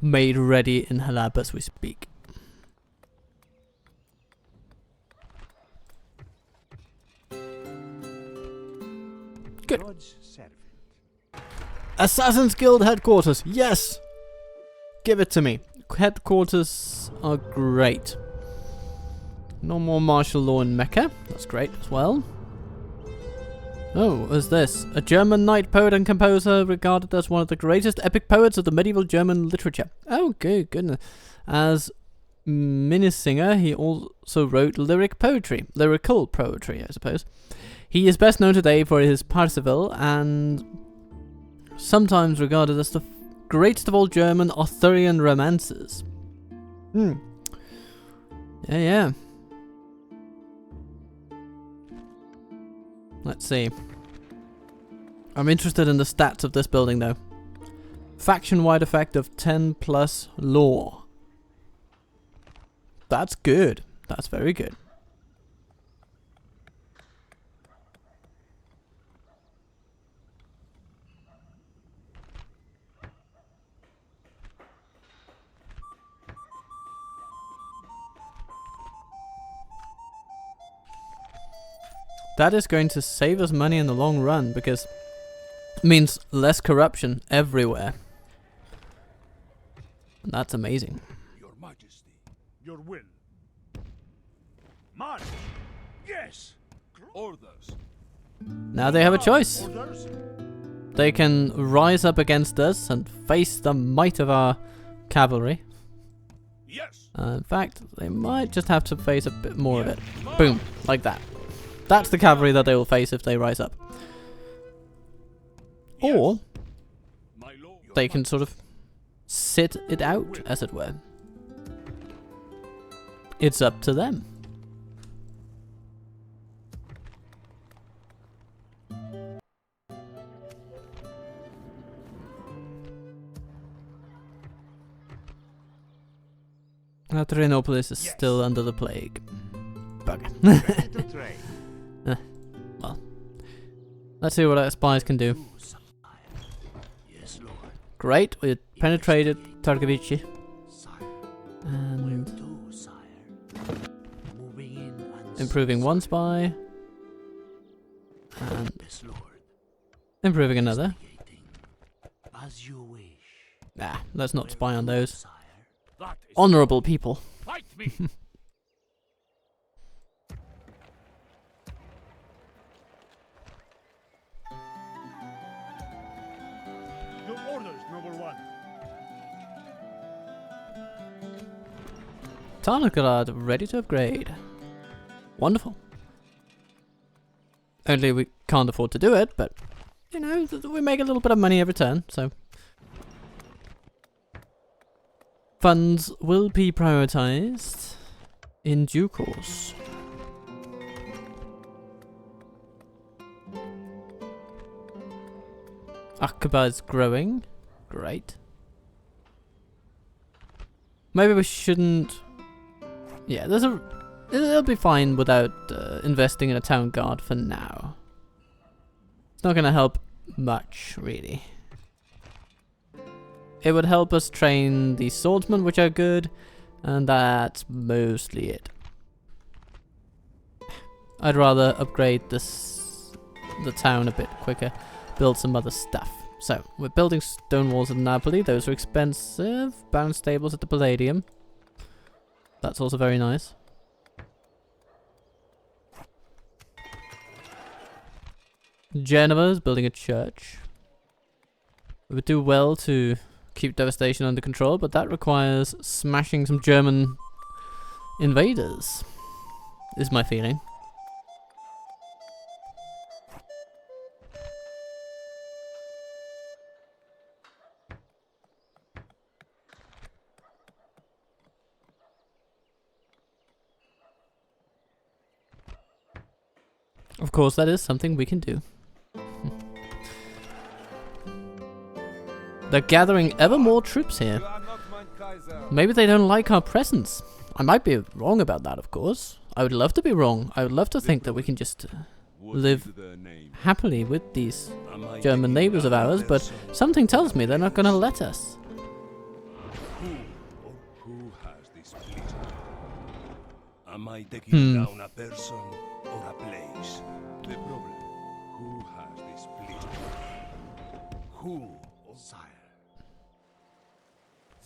made ready in Halab as we speak. Good. God's servant. Assassin's Guild headquarters, yes! Give it to me. Headquarters are great. No more martial law in Mecca, that's great as well. Oh, what is this? A German knight, poet and composer regarded as one of the greatest epic poets of the medieval German literature. Oh, good goodness. As Minnesinger, he also wrote lyrical poetry, I suppose. He is best known today for his Parsifal and sometimes regarded as the greatest of all German Arthurian romances. Yeah. Let's see. I'm interested in the stats of this building though. Faction-wide effect of 10 plus law. That's good. That's very good. That is going to save us money in the long run, because it means less corruption everywhere. And that's amazing. Your Majesty. Your will. March! Yes! Orders. Now they have a choice. Orders? They can rise up against us and face the might of our cavalry. Yes. In fact, they might just have to face a bit more of it. Boom, like that. That's the cavalry that they will face if they rise up. Or My lord. they can sort of sit it out, as it were. It's up to them. Adrianopolis is still under the plague. Bugger. Ready to trade. Well, let's see what our spies can do. Yes, Lord. Great, we penetrated Targovici. Sire. And To, sire. Moving in and improving one spy. And Yes, Lord. improving another. Investigating. As you wish. Nah, let's not spy on those. Sire. That is Honourable people. fight me! Your orders, number one. Tarnograd ready to upgrade. Wonderful. Only we can't afford to do it, but you know, we make a little bit of money every turn, so funds will be prioritized in due course. Aqaba is growing. Great. Maybe we shouldn't. Yeah, it'll be fine without investing in a town guard for now. It's not gonna help much, really. It would help us train the swordsmen, which are good, and that's mostly it. I'd rather upgrade the town a bit quicker, build some other stuff. So, we're building stone walls at Napoli. Those are expensive. Balance stables at the Palladium. That's also very nice. Genova is building a church. We would do well to keep devastation under control, but that requires smashing some German invaders, is my feeling. Of course, that is something we can do. They're gathering ever more troops here. Maybe they don't like our presence. I might be wrong about that, of course. I would love to be wrong. I would love to think that we can just live happily with these German neighbors of ours, but something tells me they're not going to let us. Who has this pleasure? Am I taking down a person or a place? The problem. Who has this pleasure? Who? Sire.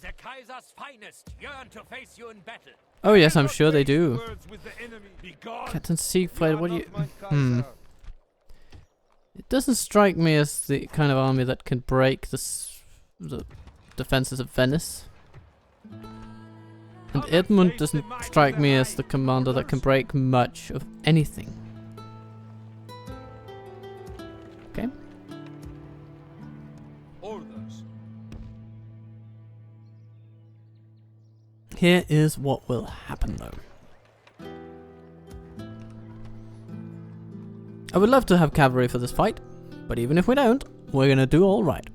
The Kaiser's finest yearn to face you in battle. Oh yes, I'm sure they do. With the enemy. Be gone. Captain Siegfried, what do you... It doesn't strike me as the kind of army that can break the defenses of Venice. And Edmund doesn't strike me as the commander that can break much of anything. Okay. Orders. Here is what will happen though. I would love to have cavalry for this fight, but even if we don't, we're gonna do alright.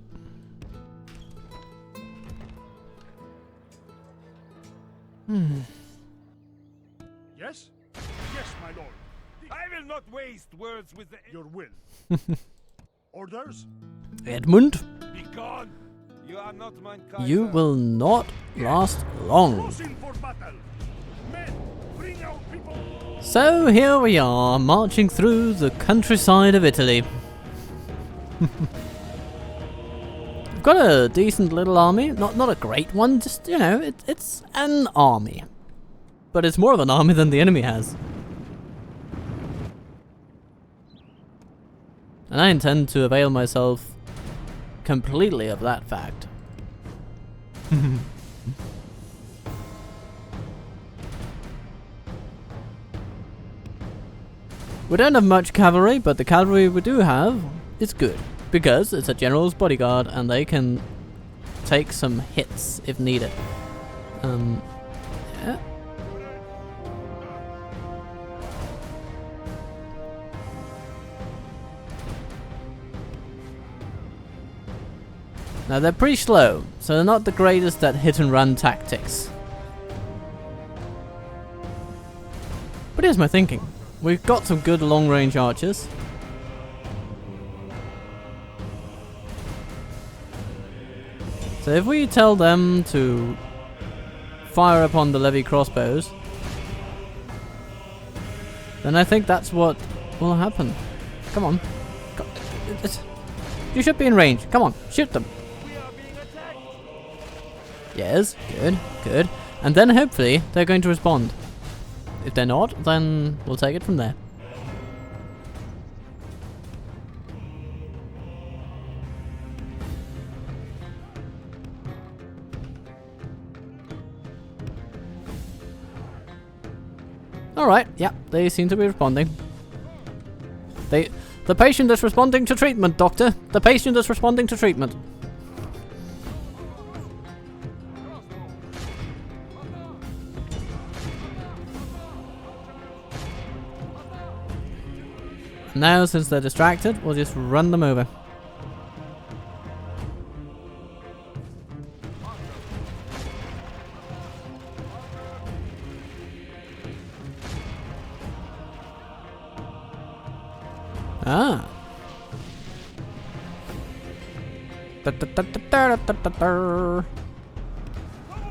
Yes? Yes, my lord. I will not waste words with the Your will. Orders? Edmund, Be gone. You are not mine, you will not last long. Crossing for battle. Men, Bring out people! So here we are, marching through the countryside of Italy. We've got a decent little army, not a great one, just, you know, it's an army. But it's more of an army than the enemy has. And I intend to avail myself completely of that fact. We don't have much cavalry, but the cavalry we do have is good. Because it's a general's bodyguard and they can take some hits if needed. Yeah. Now they're pretty slow, so they're not the greatest at hit and run tactics. But here's my thinking. We've got some good long range archers. So if we tell them to fire upon the levy crossbows, then I think that's what will happen. Come on. You should be in range. Come on, shoot them. Yes, good, good. And then hopefully they're going to respond. If they're not, then we'll take it from there. Alright, yeah, they seem to be responding. The patient is responding to treatment, doctor. The patient is responding to treatment. Now, since they're distracted, we'll just run them over. Ah.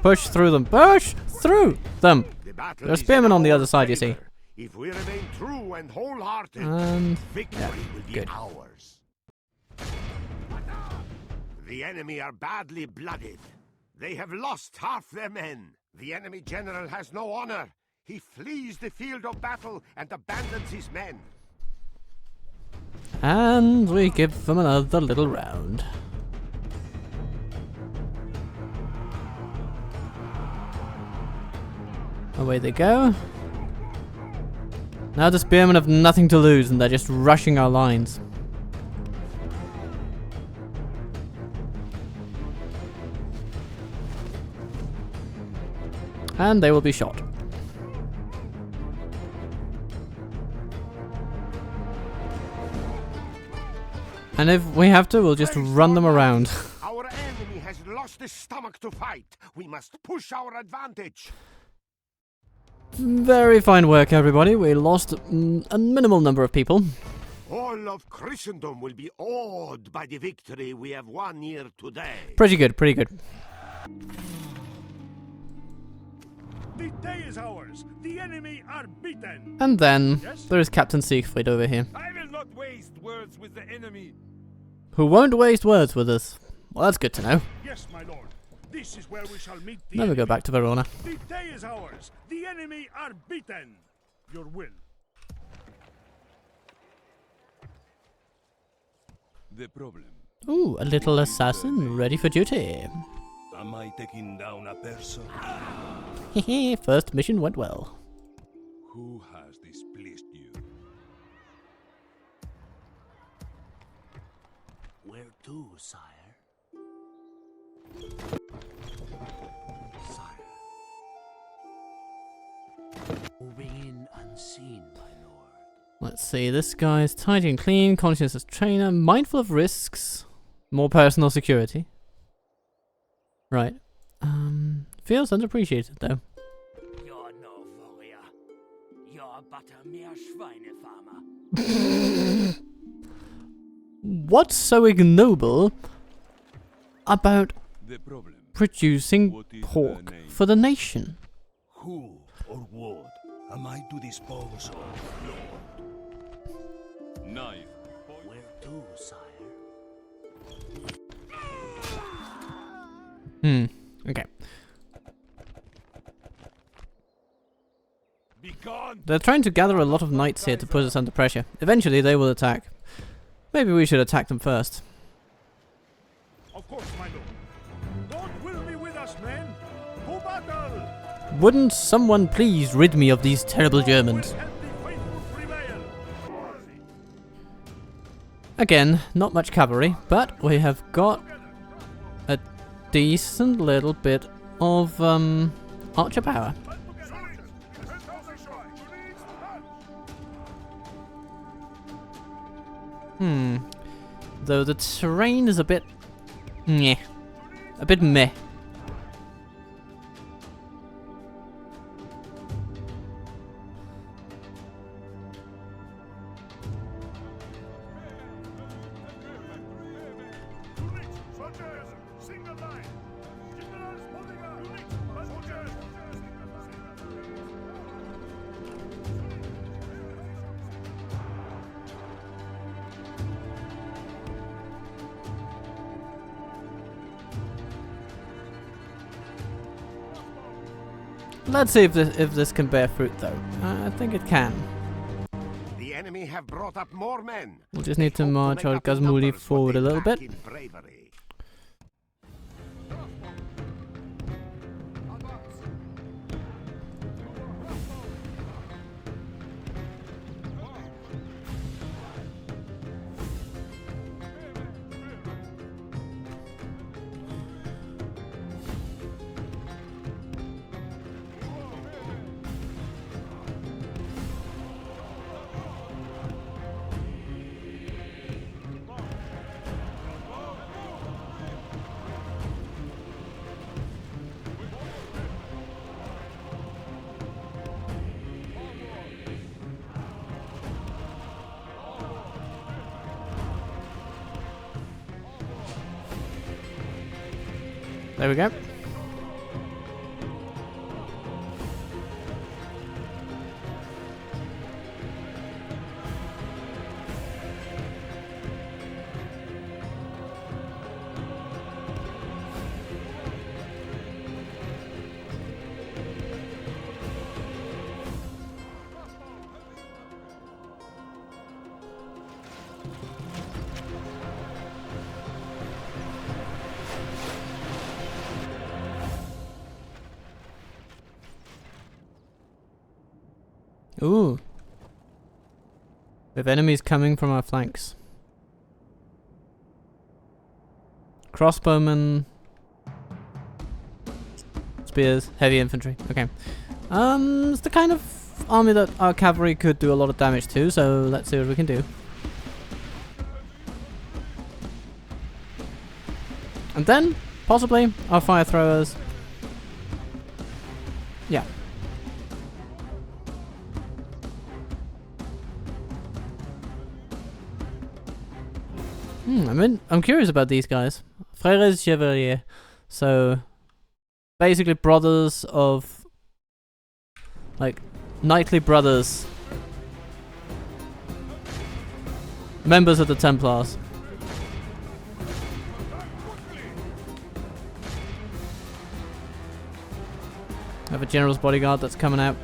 Push through them. Push through them. There's spearmen on the other side, you see. If we remain true and wholehearted, And victory will be good. ours. The enemy are badly blooded. They have lost half their men. The enemy general has no honor. He flees the field of battle and abandons his men. And we give them another little round. Away they go. Now the spearmen have nothing to lose and they're just rushing our lines. And they will be shot. And if we have to, we'll just run them around. Our enemy has lost the stomach to fight. We must push our advantage. Very fine work, everybody. We lost a minimal number of people. All of Christendom will be awed by the victory we have won here today. Pretty good, pretty good. The day is ours. The enemy are beaten. And then there is Captain Siegfried over here, I will not waste words with the enemy. who won't waste words with us. Well, that's good to know. Yes, my lord. This is where we shall meet the Now we go enemy. back to Verona. The day is ours. The enemy are beaten. Your will. The problem. Ooh, a little assassin ready for duty. Am I taking down a person? Hehe, first mission went well. Who has displeased you? Where to, sire? Sire. Moving in unseen, my lord. Let's see, this guy's tidy and clean, conscious as trainer, mindful of risks, more personal security. Right. Feels underappreciated though. You're no warrior. You're but a mere Schweinefarmer. What's so ignoble about The problem. producing What is pork the name? for the nation? Who or what am I to dispose of, Lord? Knife. Where to, sire? Okay. Be gone! They're trying to gather a lot of knights here to put us under pressure. Eventually they will attack. Maybe we should attack them first. Of course, my lord. God will be with us, men. To battle! Wouldn't someone please rid me of these terrible Germans? Will help the faithful prevail. Again, not much cavalry, but we have got a decent little bit of archer power. Though the terrain is a bit meh. A bit meh. Let's see if this can bear fruit, though. I think it can. The enemy have brought up more men. We'll just need to Hope march make our up in Gazmuli numbers what forward they a little lack bit. in bravery. There we go. Ooh. We have enemies coming from our flanks. Crossbowmen. Spears, heavy infantry. Okay. It's the kind of army that our cavalry could do a lot of damage to, so let's see what we can do. And then, possibly, our fire throwers. Yeah. I'm curious about these guys. Frères Chevalier. So, basically brothers of, like, knightly brothers. Members of the Templars. I have a general's bodyguard that's coming out.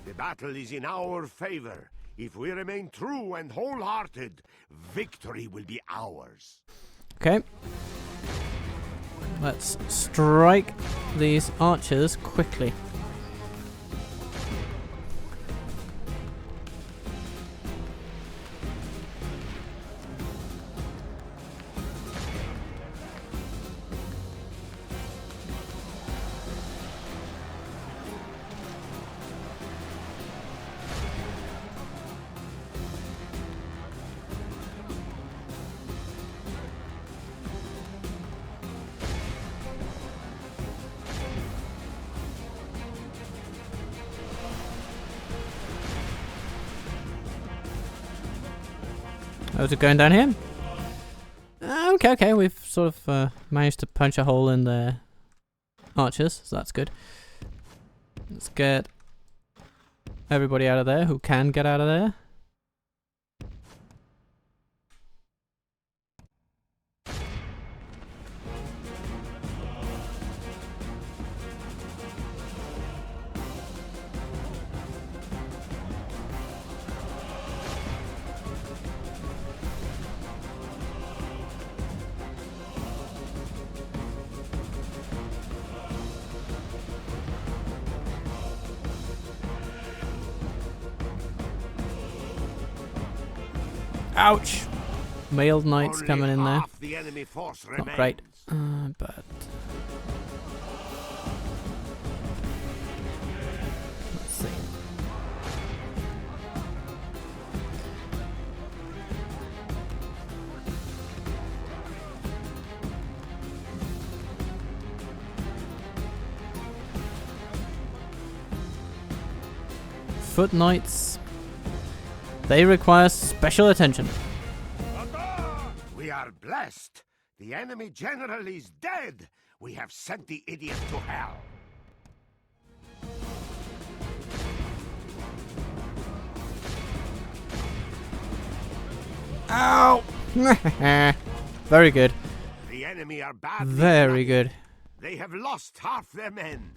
The battle is in our favor. If we remain true and wholehearted, victory will be ours. Okay. Let's strike these archers quickly. Oh, is it going down here? Okay, we've sort of managed to punch a hole in their archers, so that's good. Let's get everybody out of there who can get out of there. Ouch! Mailed knights Only coming in there. half the enemy force Not great. remains. But... let's see. Foot knights. They require special attention. We are blessed. The enemy general is dead. We have sent the idiot to hell. Ow! Very good. The enemy are badly Very blooded. good. They have lost half their men.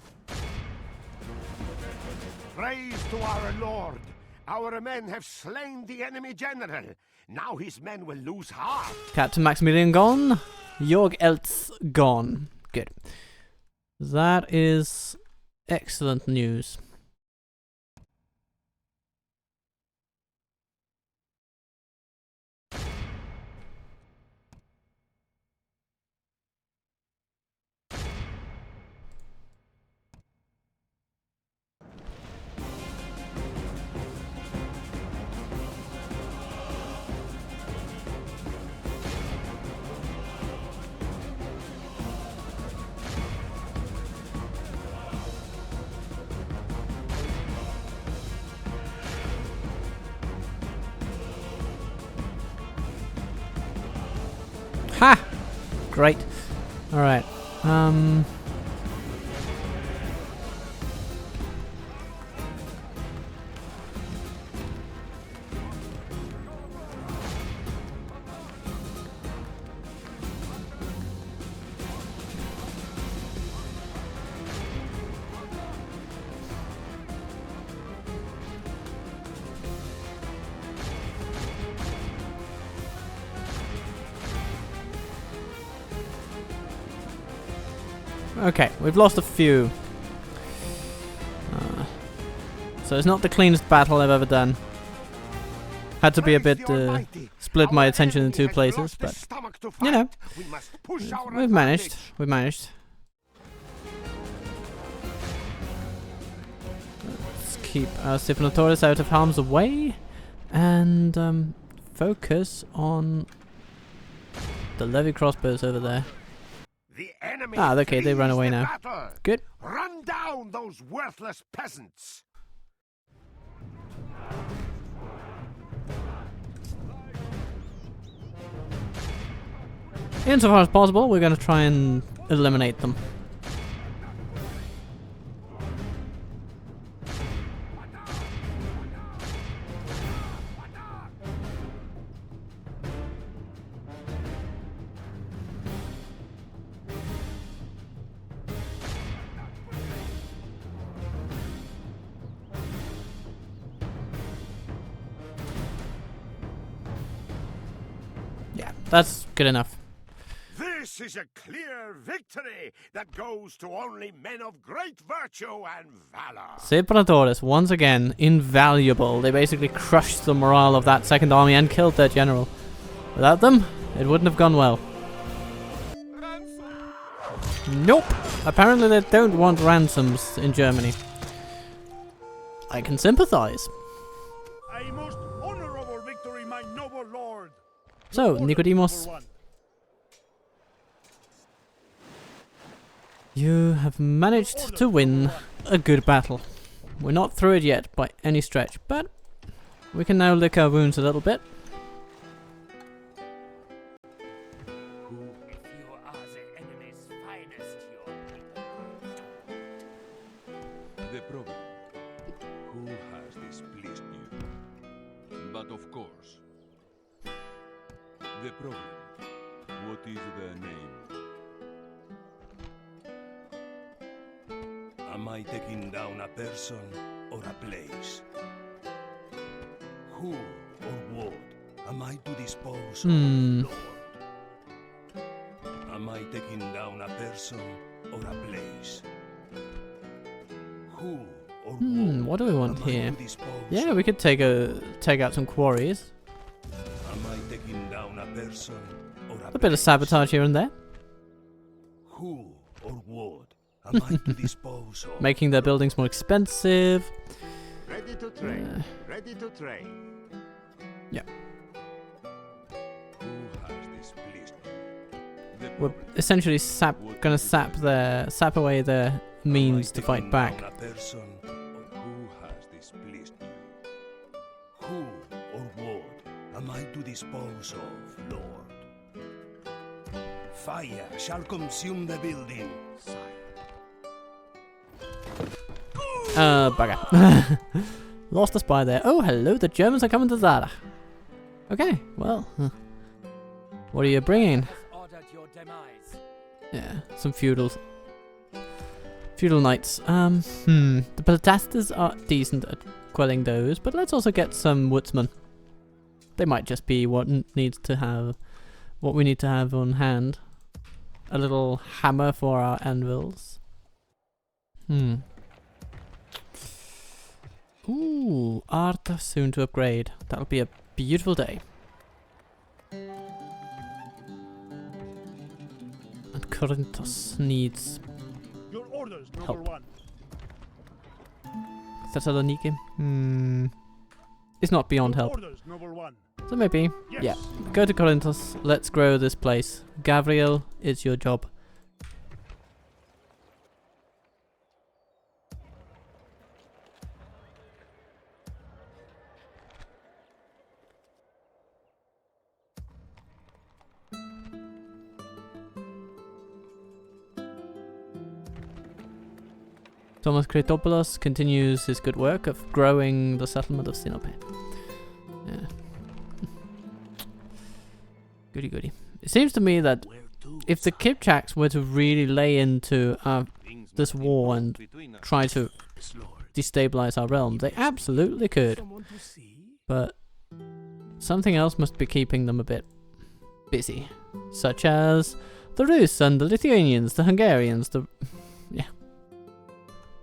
Praise to our Lord. Our men have slain the enemy general. Now his men will lose half. Captain Maximilian gone. Jorg Eltz gone. Good. That is excellent news. Ha! Great. Alright. Okay, we've lost a few. So it's not the cleanest battle I've ever done. Had to be a bit, split my attention in two places, but, you know, we've managed. We've managed. Let's keep our Stephanotores out of harm's way, and focus on the Levy crossbows over there. The enemy Okay, they run away flees the now. battle. Good. Run down those worthless peasants. Insofar as possible, we're going to try and eliminate them. Yeah, that's good enough. This is a clear victory that goes to only men of great virtue and valor. Stephanotores, once again, invaluable. They basically crushed the morale of that second army and killed their general. Without them, it wouldn't have gone well. Nope. Apparently they don't want ransoms in Germany. I can sympathize. A most honorable victory, my noble lord. So, Order Nicodemus, number 1. you have managed to win a good battle. We're not through it yet by any stretch, but we can now lick our wounds a little bit. If you are the enemy's finest, your The problem. Who has But of course. The problem. What is the name? Am I taking down a person or a place? Who or what am I to dispose of, Lord? Am I taking down a person or a place? Who or What do we want am I here? to dispose Yeah, we could take out some quarries. Am I taking down a person or a A bit of place? sabotage here and there, Who or what am I to dispose of? making their buildings more expensive. Ready to trade. Ready to trade. Yeah. Who has displeased you? The We're problem. essentially gonna sap away their means to fight back. A person Who has displeased you? who or what am I to dispose of, Lord? Fire shall consume the building. Bugger. Lost a spy there. Oh, hello, the Germans are coming to Zara. Okay, well. What are you bringing? Ordered your demise. Yeah, some feudal knights. The Baltastas are decent at quelling those, but let's also get some woodsmen. They might just be what we need to have on hand. A little hammer for our anvils. Ooh, art soon to upgrade. That'll be a beautiful day. And Corinthos needs Your orders, Help. number one. Thessaloniki. It's not beyond Your help. orders, number one. So maybe, Yes. yeah. Go to Corinthos. Let's grow this place. Gabriel, it's your job. Thomas Kretopoulos continues his good work of growing the settlement of Sinope. Yeah. Goody goody. It seems to me that if the Kipchaks were to really lay into this war and try to destabilize our realm, they absolutely could. But something else must be keeping them a bit busy. Such as the Rus and the Lithuanians, the Hungarians, yeah.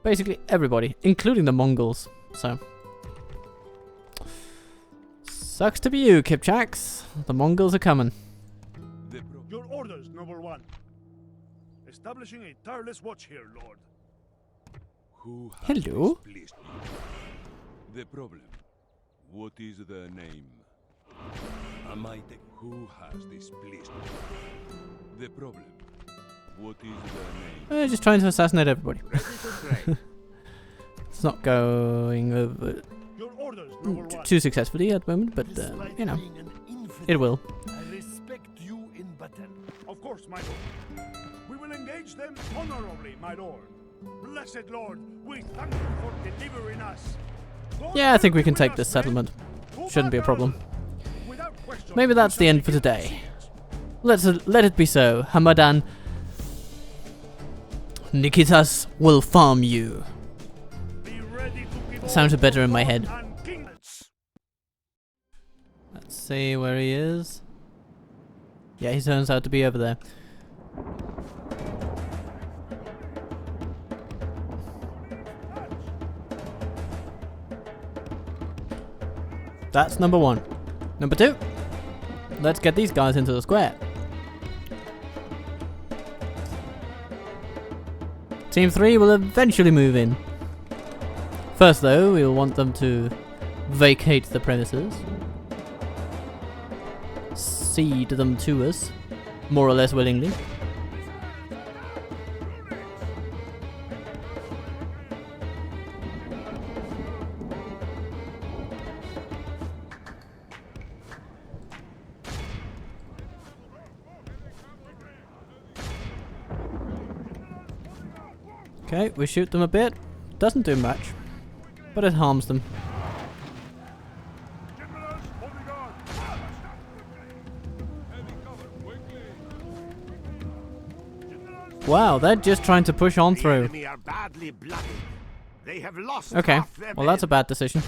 Basically everybody, including the Mongols. So, sucks to be you, Kipchaks. The Mongols are coming. The problem. Your orders, number one. Establishing a tireless watch here, Lord. Who has Hello. displeased you? The problem. What is the name? Am I Who has displeased you? The problem. What is the name? Just trying to assassinate everybody. Ready to trade. It's not going over Your orders, number one. too successfully at the moment, but you know, it will. I respect you in battle. Of course, my lord. We will engage them honorably, my lord. Blessed Lord, we thank you for delivering us. Yeah, I think we can take this settlement. Shouldn't be a problem. Maybe that's the end for today. Let it be so. Hamadan Nikitas will farm you. Sounded better in my head. Let's see where he is. Yeah, he turns out to be over there. That's number one. Number two. Let's get these guys into the square. Team 3 will eventually move in. First though, we'll want them to vacate the premises. Cede them to us, more or less willingly. Okay, we shoot them a bit. Doesn't do much, but it harms them. Wow, they're just trying to push on The through. enemy are badly blooded. They have lost Okay, half their well that's a men. bad decision.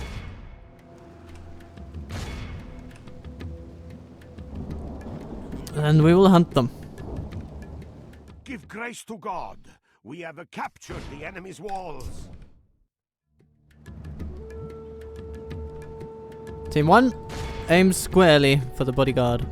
And we will hunt them. Give grace to God. We have captured the enemy's walls. Team 1, aim squarely for the bodyguard.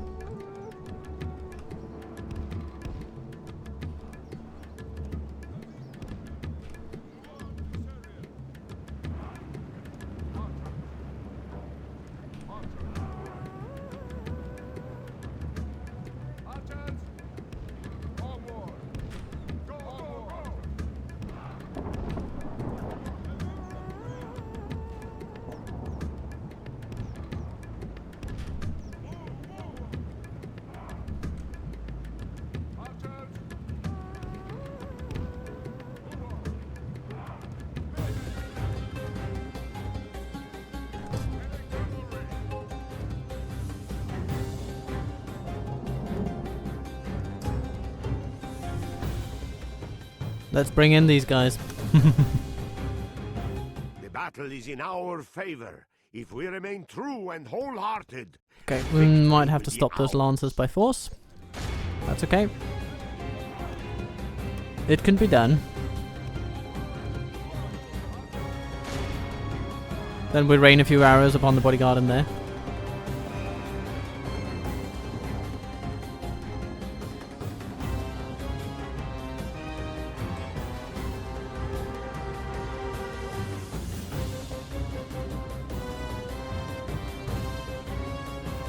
Let's bring in these guys. The battle is in our favor. If we remain true and wholehearted. Okay, we might have to stop those lancers by force. That's okay. It can be done. Then we rain a few arrows upon the bodyguard in there.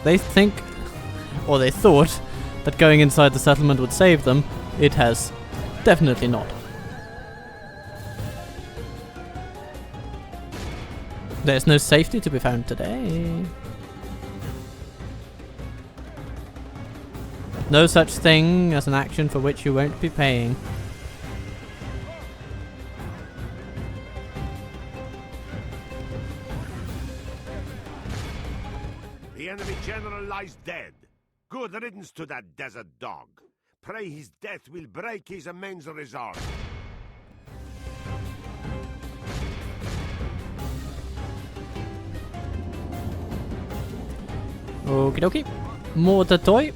They think, or they thought, that going inside the settlement would save them. It has definitely not. There's no safety to be found today. No such thing as an action for which you won't be paying. The enemy general lies dead. Good riddance to that desert dog. Pray his death will break his immense resolve. Okie dokie. Mortar toy.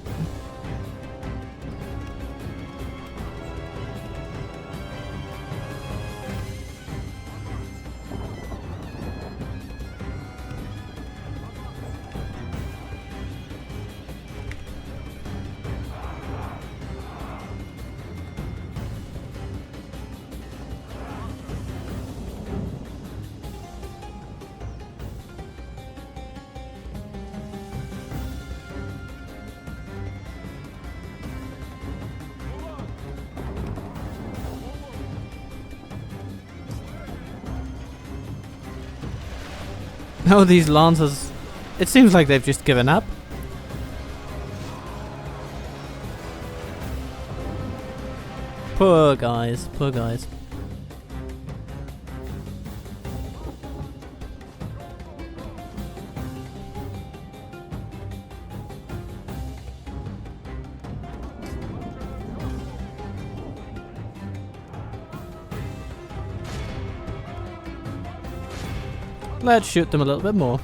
Oh, these lancers. It seems like they've just given up. Poor guys, poor guys. Let's shoot them a little bit more.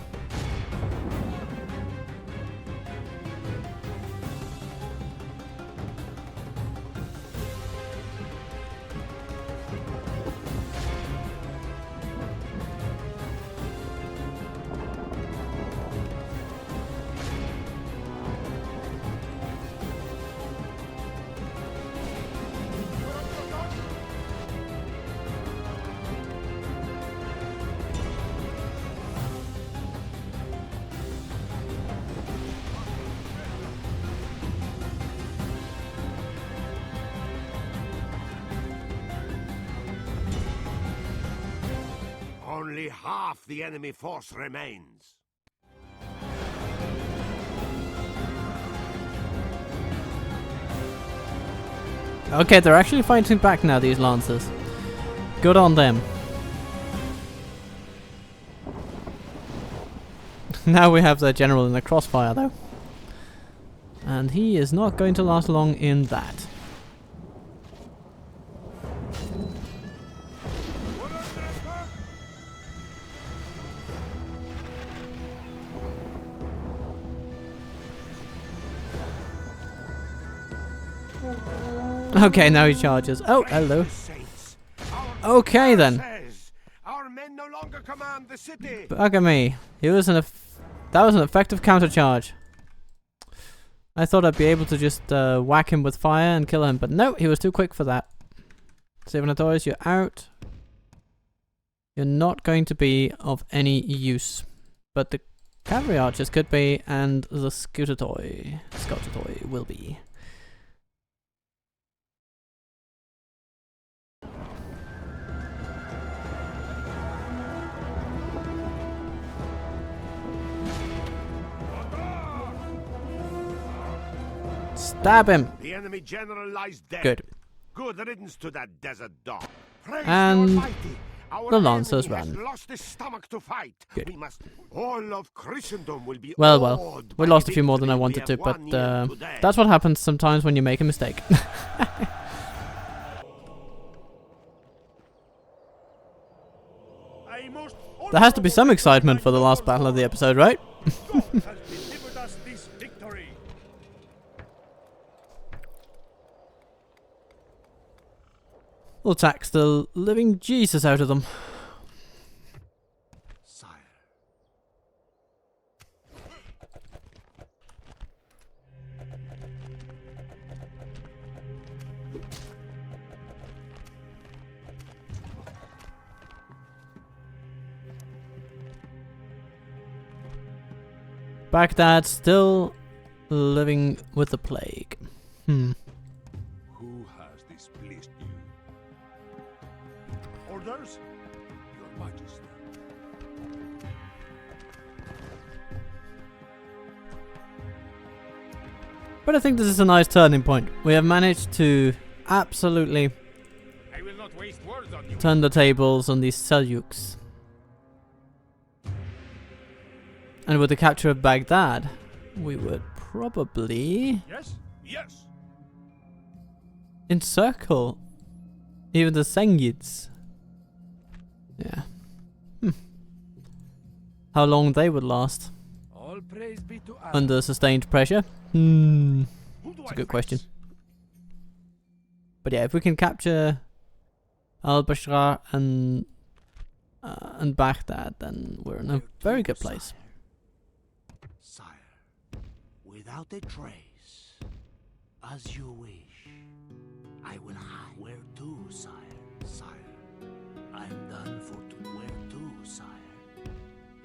Only half the enemy force remains. Okay, they're actually fighting back now, these lancers. Good on them. Now we have the general in the crossfire, though. And he is not going to last long in that. Okay, now he charges. Oh, hello. Saints. Okay then. Says, our men no longer command the city. Bugger me. He was that was an effective countercharge. I thought I'd be able to just whack him with fire and kill him, but no, he was too quick for that. Sevenatoris, you're out. You're not going to be of any use. But the cavalry archers could be, and the Scoutatoi will be. Stab him! The enemy general lies dead. Good. Good riddance to that desert dog. Praise And the Almighty. Our the Lancers enemy has ran. lost his stomach to fight. Good. We must. All of Christendom will be. Well, awed we by lost the a few more than I victory wanted we to, have but won here today. that's what happens sometimes when you make a mistake. There has to be some excitement for the last battle of the episode, right? God has delivered us this victory. We'll tax the living Jesus out of them. Sire. Baghdad still living with the plague. Who has displeased you? Orders? Your Majesty. But I think this is a nice turning point. We have managed to absolutely I will not waste words on you. turn the tables on these Seljuks. And with the capture of Baghdad, we would probably Yes? Yes. encircle even the Sengids. Yeah. How long they would last All praise be to Allah. under sustained pressure? Who do That's I a good face? question. But yeah, if we can capture Al-Bashra and Baghdad, then we're in a very good place. Sire, without a trace, as you wish, I will hide. Where to, sire? Sire, I'm done for to. Where to, sire?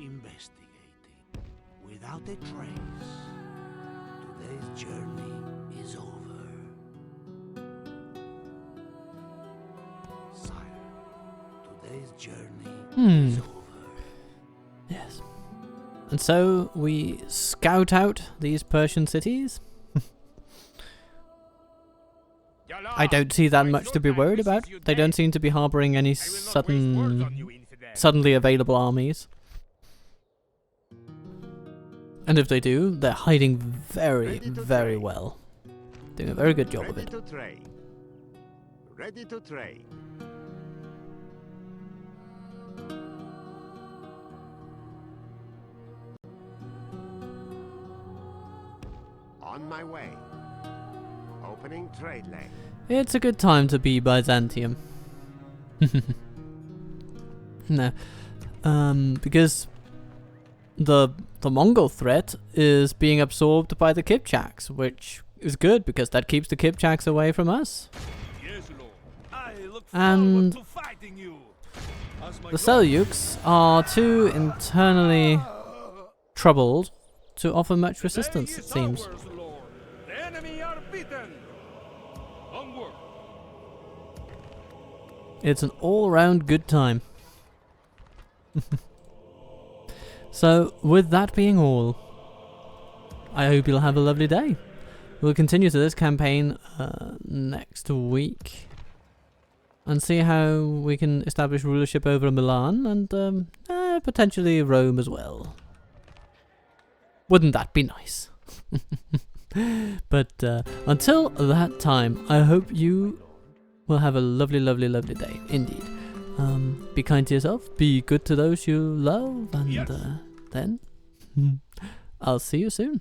Investigating. Without a trace, today's journey is over. Sire, today's journey is over. Yes. And so we scout out these Persian cities. I don't see that much to be worried about. They don't seem to be harboring any suddenly available armies. And if they do, they're hiding very, very well. Doing a very good job of Ready it. to trade. Ready to trade. On my way. Opening trade lane. It's a good time to be Byzantium. No. Because the Mongol threat is being absorbed by the Kipchaks, which is good because that keeps the Kipchaks away from us. Yes, Lord. I look And forward to fighting you. the Seljuks are too internally troubled to offer much resistance, it seems. Ours, Lord. The enemy are beaten. Onward. It's an all-around good time. So, with that being all, I hope you'll have a lovely day. We'll continue to this campaign next week and see how we can establish rulership over Milan and potentially Rome as well. Wouldn't that be nice? But until that time, I hope you will have a lovely, lovely, lovely day indeed. Be kind to yourself, be good to those you love, and then I'll see you soon.